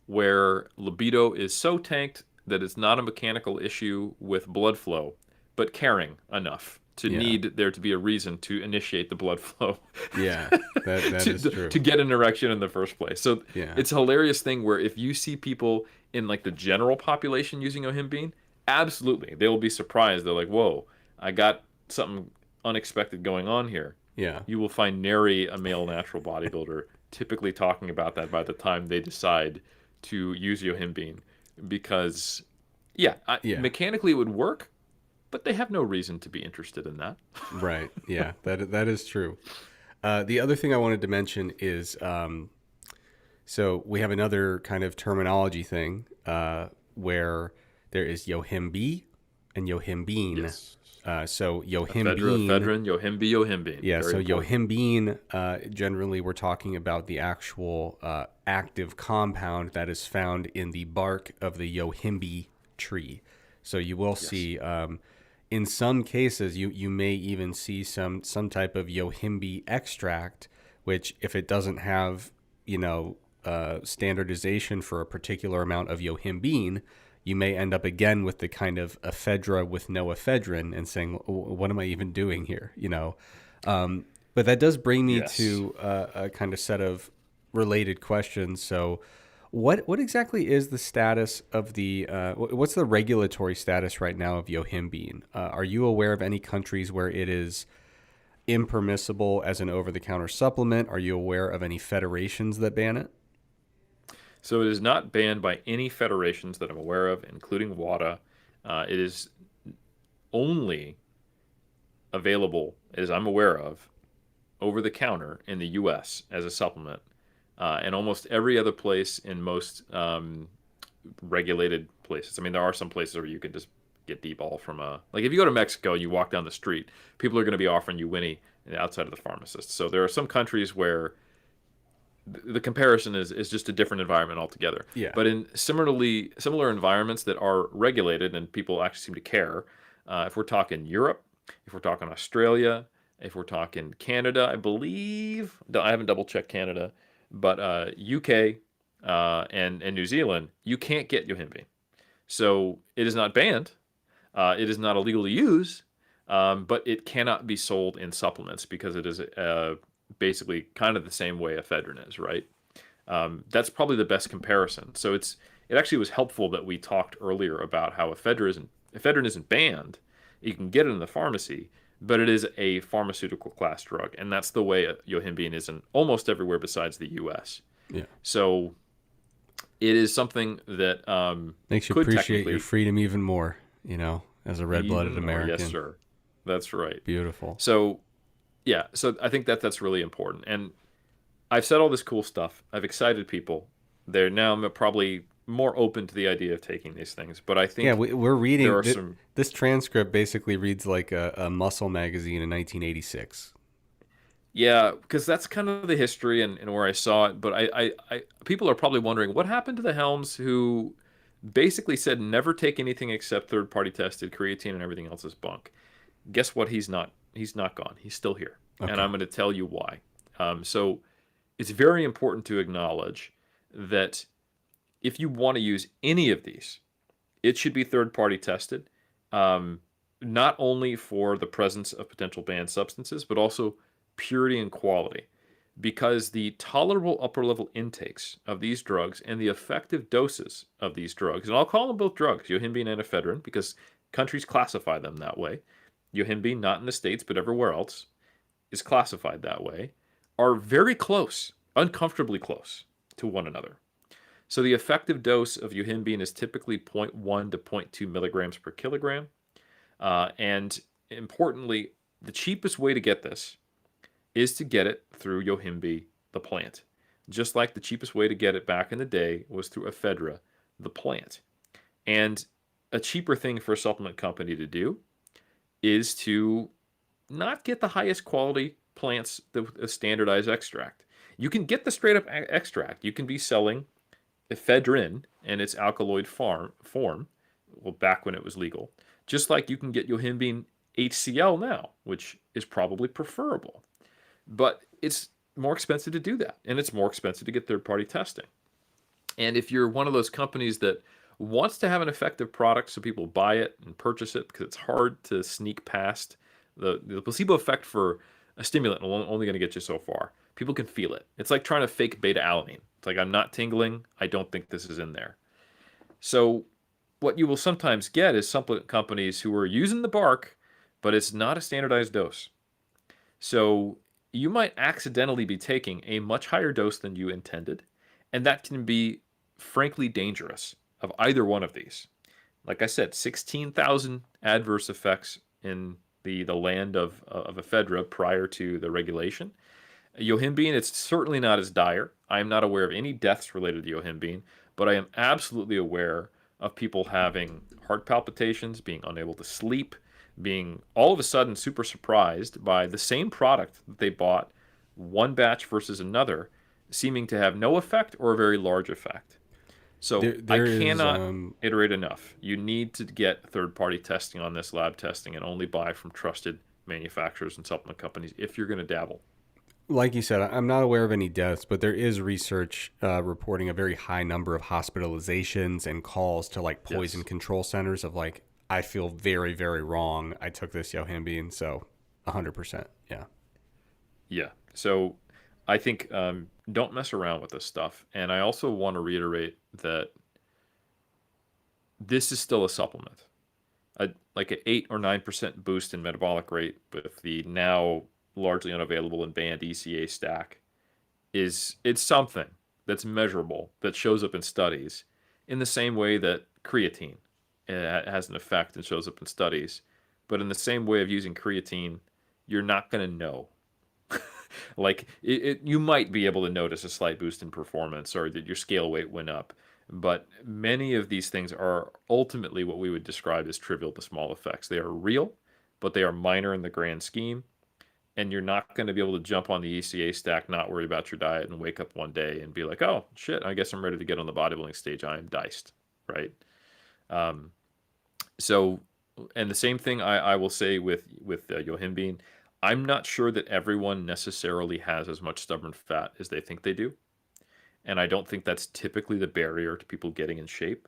where libido is so tanked that it's not a mechanical issue with blood flow, but caring enough to Yeah. need there to be a reason to initiate the blood flow Yeah. That is true. to get an erection in the first place. So Yeah. it's a hilarious thing where if you see people in like the general population using yohimbine, absolutely, they will be surprised. They're like, whoa, I got something unexpected going on here. Yeah. You will find nary a male natural bodybuilder typically talking about that by the time they decide to use yohimbine, because yeah, Yeah. mechanically it would work, but they have no reason to be interested in that. Right. Yeah. That is true. The other thing I wanted to mention is so we have another kind of terminology thing where there is yohimbe and yohimbine. Yes. So Ephedra, yohimbine, ephedrine, yohimbe, yohimbine. yeah. Very So important. yohimbine, generally we're talking about the actual active compound that is found in the bark of the yohimbe tree. So you will Yes. see, in some cases, you may even see some type of yohimbe extract, which if it doesn't have, standardization for a particular amount of yohimbine, you may end up again with the kind of ephedra with no ephedrine and saying, what am I even doing here? But that does bring me Yes. to a kind of set of related questions. So what exactly is the status of the what's the regulatory status right now of yohimbine? Are you aware of any countries where it is impermissible as an over-the-counter supplement? Are you aware of any federations that ban it? So it is not banned by any federations that I'm aware of, including WADA. It is only available, as I'm aware of, over the counter in the U.S. as a supplement, and almost every other place in most regulated places. I mean, there are some places where you can just get D-ball from like if you go to Mexico and you walk down the street, people are going to be offering you Winnie outside of the pharmacist. So there are some countries where the comparison is just a different environment altogether. Yeah. But in similar environments that are regulated and people actually seem to care, if we're talking Europe, if we're talking Australia, if we're talking Canada, I believe I haven't double checked Canada, but UK and New Zealand, you can't get yohimbine. So it is not banned. It is not illegal to use, but it cannot be sold in supplements because it is basically kind of the same way ephedrine is, right? That's probably the best comparison. So it actually was helpful that we talked earlier about how ephedrine isn't banned. You can get it in the pharmacy, but it is a pharmaceutical class drug, and that's the way yohimbine is in almost everywhere besides the U.S. Yeah. So it is something that Makes you could appreciate your technically freedom even more, as a red-blooded even more. Yes, American. sir. That's right. Beautiful. So yeah, so I think that's really important. And I've said all this cool stuff. I've excited people. They're now probably more open to the idea of taking these things. But I Yeah, think we're there reading are some, this transcript basically reads like a muscle magazine in 1986. yeah, because that's kind of the history and where I saw it. But people are probably wondering what happened to the Helms who basically said never take anything except third-party tested creatine and everything else is bunk. Guess what? He's not gone. He's still here, and Okay. I'm going to tell you why. So it's very important to acknowledge that if you want to use any of these, it should be third party tested, um, not only for the presence of potential banned substances, but also purity and quality. Because the tolerable upper level intakes of these drugs and the effective doses of these drugs, and I'll call them both drugs, yohimbine and ephedrine, because countries classify them that way. Yohimbine, not in the States, but everywhere else, is classified that way, are very close, uncomfortably close to one another. So the effective dose of yohimbine is typically zero point 0.1 to zero point 0.2 milligrams per kilogram. And importantly, the cheapest way to get this is to get it through yohimbe, the plant. just like the cheapest way to get it back in the day was through Ephedra, the plant. And a cheaper thing for a supplement company to do is to not get the highest quality plants with a standardized extract. You can get the straight up extract. You can be selling ephedrine in its alkaloid form, well, back when it was legal, just like you can get yohimbine HCl now, which is probably preferable. But it's more expensive to do that, and it's more expensive to get third party testing. And if you're one of those companies that wants to have an effective product so people buy it and purchase it because it's hard to sneak past the placebo effect for a stimulant only going to get you so far. People can feel it. It's like trying to fake beta alanine. It's like, I'm not tingling. I don't think this is in there. So what you will sometimes get is supplement companies who are using the bark, but it's not a standardized dose. So you might accidentally be taking a much higher dose than you intended, and that can be frankly dangerous of either one of these. Like I said, 16,000 adverse effects in the land of ephedra prior to the regulation. Yohimbine, it's certainly not as dire. I am not aware of any deaths related to yohimbine, but I am absolutely aware of people having heart palpitations, being unable to sleep, being all of a sudden super surprised by the same product that they bought, one batch versus another, seeming to have no effect or a very large effect. So I There is cannot iterate enough. You need to get third-party testing on this, lab testing, and only buy from trusted manufacturers and supplement companies if you're going to dabble. like you said, I'm not aware of any deaths, but there is research reporting a very high number of hospitalizations and calls to like poison Yes. control centers of like, I feel very, very wrong. I took this yohimbine, so 100%. Yeah. Yeah. So I think don't mess around with this stuff. And I also want to reiterate that this is still a supplement. Like an 8 or 9% boost in metabolic rate with the now largely unavailable and banned ECA stack it's something that's measurable that shows up in studies in the same way that creatine has an effect and shows up in studies. But in the same way of using creatine, you're not going to know. Like you might be able to notice a slight boost in performance or that your scale weight went up, but many of these things are ultimately what we would describe as trivial to small effects. They are real, but they are minor in the grand scheme, and you're not going to be able to jump on the ECA stack, not worry about your diet, and wake up one day and be like, oh shit, I guess I'm ready to get on the bodybuilding stage. I am diced, right? Um, so, and the same thing I will say with yohimbine. I'm not sure that everyone necessarily has as much stubborn fat as they think they do, and I don't think that's typically the barrier to people getting in shape.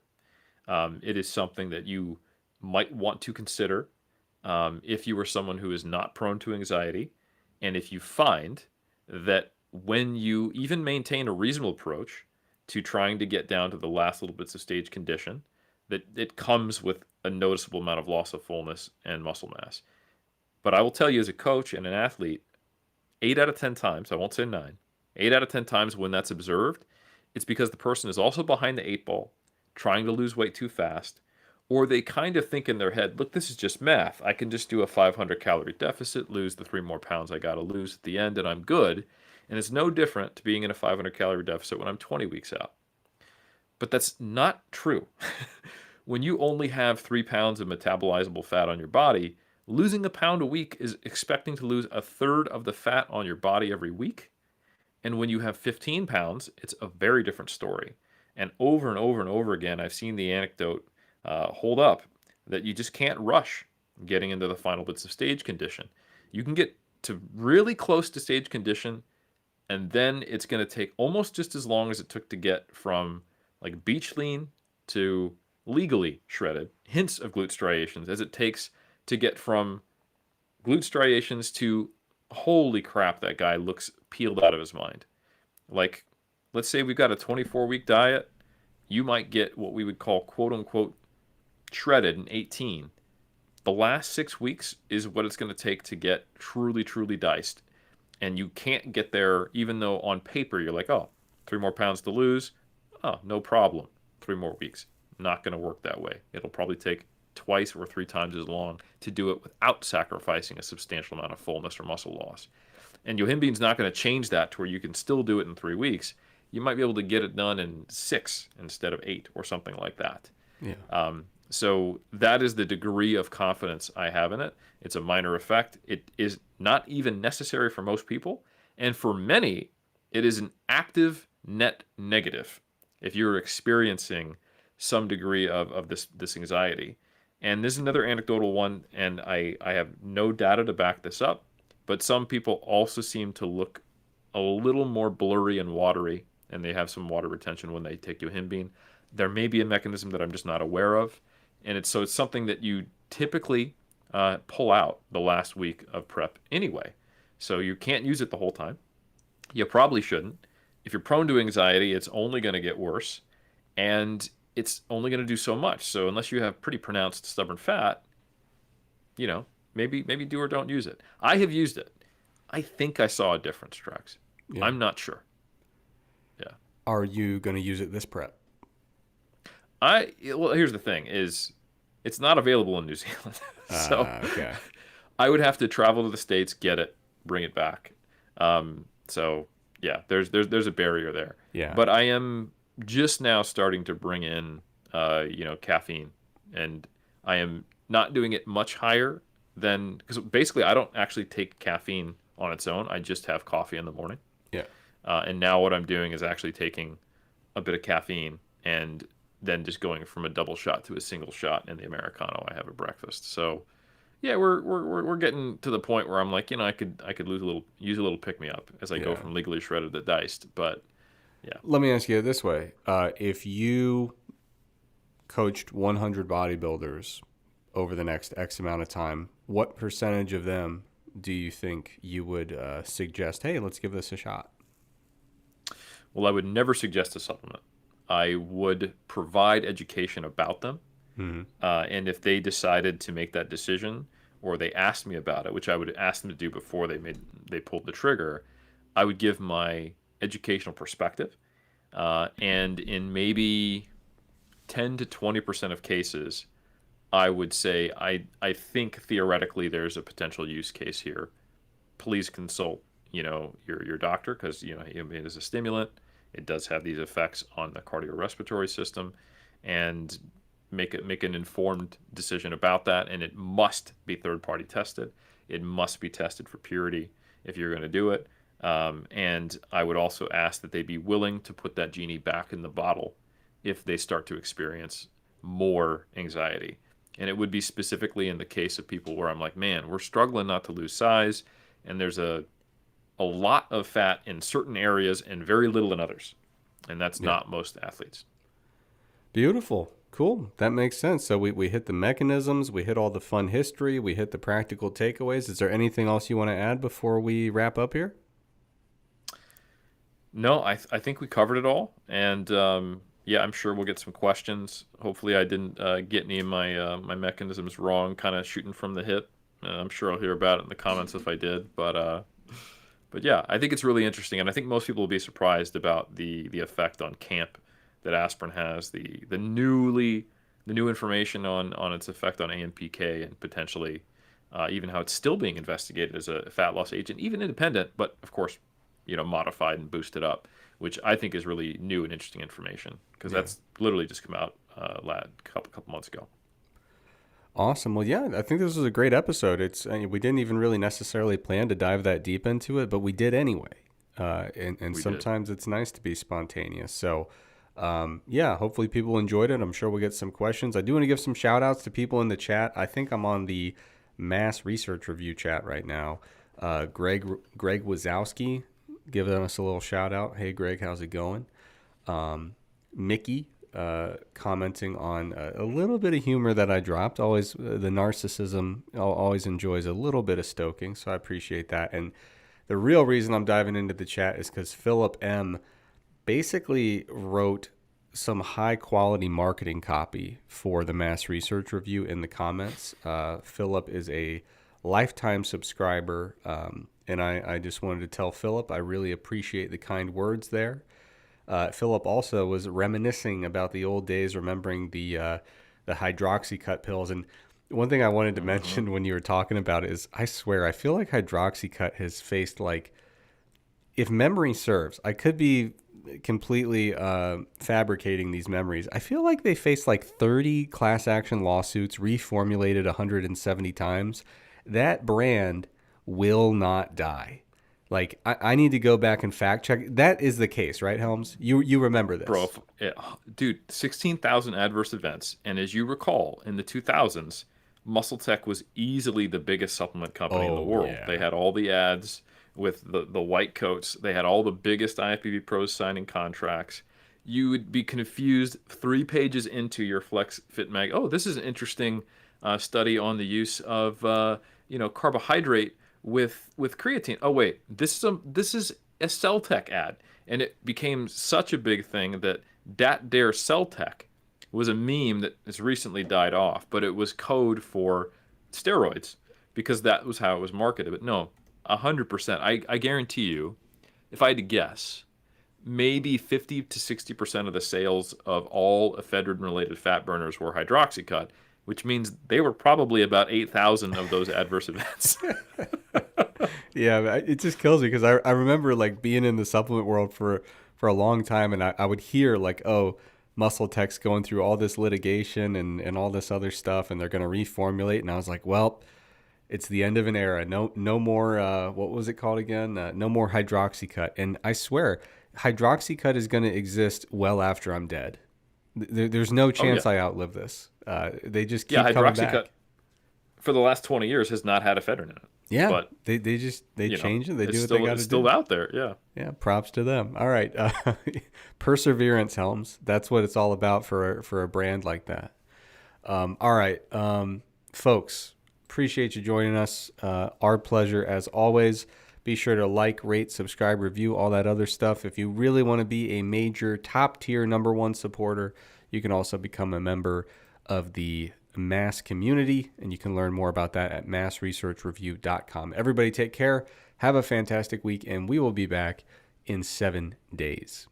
It is something that you might want to consider if you are someone who is not prone to anxiety, and if you find that when you even maintain a reasonable approach to trying to get down to the last little bits of stage condition, that it comes with a noticeable amount of loss of fullness and muscle mass. But I will tell you, as a coach and an athlete, 8 out of 10 times, I won't say nine, 8 out of 10 times when that's observed, it's because the person is also behind the eight ball, trying to lose weight too fast, or they kind of think in their head, look, this is just math. I can just do a 500 calorie deficit, lose the 3 more pounds I got to lose at the end, and I'm good. And it's no different to being in a 500 calorie deficit when I'm 20 weeks out. But that's not true. When you only have 3 pounds of metabolizable fat on your body, losing a pound a week is expecting to lose a third of the fat on your body every week. And when you have 15 pounds, it's a very different story. And over again, I've seen the anecdote hold up that you just can't rush getting into the final bits of stage condition. You can get to really close to stage condition, and then it's going to take almost just as long as it took to get from like beach lean to legally shredded, hints of glute striations, as it takes to get from glute striations to holy crap, that guy looks peeled out of his mind. Like, let's say we've got a 24-week diet, you might get what we would call quote unquote shredded in 18. The last 6 weeks is what it's going to take to get truly, truly diced. And you can't get there, even though on paper you're like, oh, 3 more pounds to lose. Oh, no problem. 3 more weeks. Not going to work that way. It'll probably take twice or 3 times as long to do it without sacrificing a substantial amount of fullness or muscle loss. And yohimbine's not going to change that to where you can still do it in 3 weeks. You might be able to get it done in 6 instead of 8 or something like that. Yeah. So that is the degree of confidence I have in it. It's a minor effect. It is not even necessary for most people. And for many, it is an active net negative if you're experiencing some degree of this anxiety. And this is another anecdotal one, and I have no data to back this up, but some people also seem to look a little more blurry and watery, and they have some water retention when they take yohimbine. There may be a mechanism that I'm just not aware of, and it's something that you typically pull out the last week of prep anyway. So you can't use it the whole time. You probably shouldn't. If you're prone to anxiety, it's only going to get worse, and it's only going to do so much. So unless you have pretty pronounced stubborn fat, maybe do or don't use it. I have used it. I think I saw a difference, Trex. Yeah. I'm not sure. Yeah. Are you going to use it this prep? Well, here's the thing: is it's not available in New Zealand, so okay. I would have to travel to the States, get it, bring it back. So yeah, there's a barrier there. Yeah. But I am just now starting to bring in, caffeine, and I am not doing it much higher than, because basically I don't actually take caffeine on its own. I just have coffee in the morning. Yeah. And now what I'm doing is actually taking a bit of caffeine and then just going from a double shot to a single shot in the Americano I have at breakfast. So yeah, we're getting to the point where I'm like, I could use a little pick me up as I go from legally shredded to diced. But yeah. Let me ask you this way. If you coached 100 bodybuilders over the next X amount of time, what percentage of them do you think you would suggest, hey, let's give this a shot? Well, I would never suggest a supplement. I would provide education about them. Mm-hmm. And if they decided to make that decision, or they asked me about it, which I would ask them to do before they pulled the trigger, I would give my educational perspective. And in maybe 10 to 20% of cases, I would say, I think theoretically there's a potential use case here. Please consult, your doctor, because, it is a stimulant. It does have these effects on the cardiorespiratory system, and make an informed decision about that. And it must be third-party tested. It must be tested for purity if you're going to do it. And I would also ask that they be willing to put that genie back in the bottle if they start to experience more anxiety. And it would be specifically in the case of people where I'm like, man, we're struggling not to lose size, and there's a lot of fat in certain areas and very little in others. And that's not most athletes. Beautiful. Cool. That makes sense. So we hit the mechanisms, we hit all the fun history, we hit the practical takeaways. Is there anything else you want to add before we wrap up here? No, I think we covered it all. And I'm sure we'll get some questions. Hopefully I didn't get any of my mechanisms wrong, kind of shooting from the hip. I'm sure I'll hear about it in the comments if I did. But yeah, I think it's really interesting. And I think most people will be surprised about the effect on camp that aspirin has, the new information on its effect on AMPK, and potentially even how it's still being investigated as a fat loss agent, even independent, but of course, modified and boosted up, which I think is really new and interesting information, because that's literally just come out a couple months ago. Awesome. Well, yeah, I think this was a great episode. We didn't even really necessarily plan to dive that deep into it, but we did anyway. And sometimes it's nice to be spontaneous. So, hopefully people enjoyed it. I'm sure we'll get some questions. I do want to give some shout outs to people in the chat. I think I'm on the Mass Research Review chat right now. Greg Wazowski giving us a little shout out. Hey, Greg, how's it going? Mickey commenting on a little bit of humor that I dropped. Always the narcissism always enjoys a little bit of stoking, so I appreciate that. And the real reason I'm diving into the chat is because Philip M basically wrote some high quality marketing copy for the Mass Research Review in the comments. Philip is a lifetime subscriber, and I just wanted to tell Philip I really appreciate the kind words there. Philip also was reminiscing about the old days, remembering the hydroxycut pills. And One thing I wanted to Hmm. mention when you were talking about it is, I swear, I feel like Hydroxycut has faced like, if memory serves, I could be completely fabricating these memories. I feel like they faced like 30 class action lawsuits, reformulated 170 times. That brand will not die. Like I need to go back and fact check. That is the case, right, Helms? You remember Bro, this? dude, 16,000 adverse events. And as you recall, in the 2000s, Muscle Tech was easily the biggest supplement company in the Oh world. They yeah. had all the ads with the white coats. They had all the biggest IFBB pros signing contracts. You would be confused 3 pages into your Flex Fit Mag. Oh, this is an interesting study on the use of carbohydrate with creatine. Oh wait, this is a Cell Tech ad, and it became such a big thing that Dat Dare Cell Tech was a meme that has recently died off, but it was code for steroids because that was how it was marketed. But no, 100%. I guarantee you, if I had to guess, maybe 50 to 60% of the sales of all ephedrine related fat burners were hydroxycut, which means they were probably about 8,000 of those adverse events. Yeah, it just kills me because I remember like being in the supplement world for a long time, and I would hear like, oh, Muscle Tech's going through all this litigation and all this other stuff, and they're going to reformulate, and I was like, well, it's the end of an era. No more. What was it called again? No more Hydroxycut. And I swear, Hydroxycut is going to exist well after I'm dead. There's no Oh yeah. chance I outlive this. They just Yeah, keep coming hydroxycut back. for the last 20 years has not had ephedrine in it. Yeah, But, they change it. They do what they got it's to still do. out there. Yeah. Yeah, props to them. All right, perseverance, Helms. That's what it's all about for a brand like that. All right, folks, appreciate you joining us. Our pleasure as always. Be sure to like, rate, subscribe, review, all that other stuff. If you really want to be a major, top tier, number one supporter, you can also become a member of the Mass community, and you can learn more about that at massresearchreview.com. Everybody take care. Have a fantastic week, and we will be back in 7 days.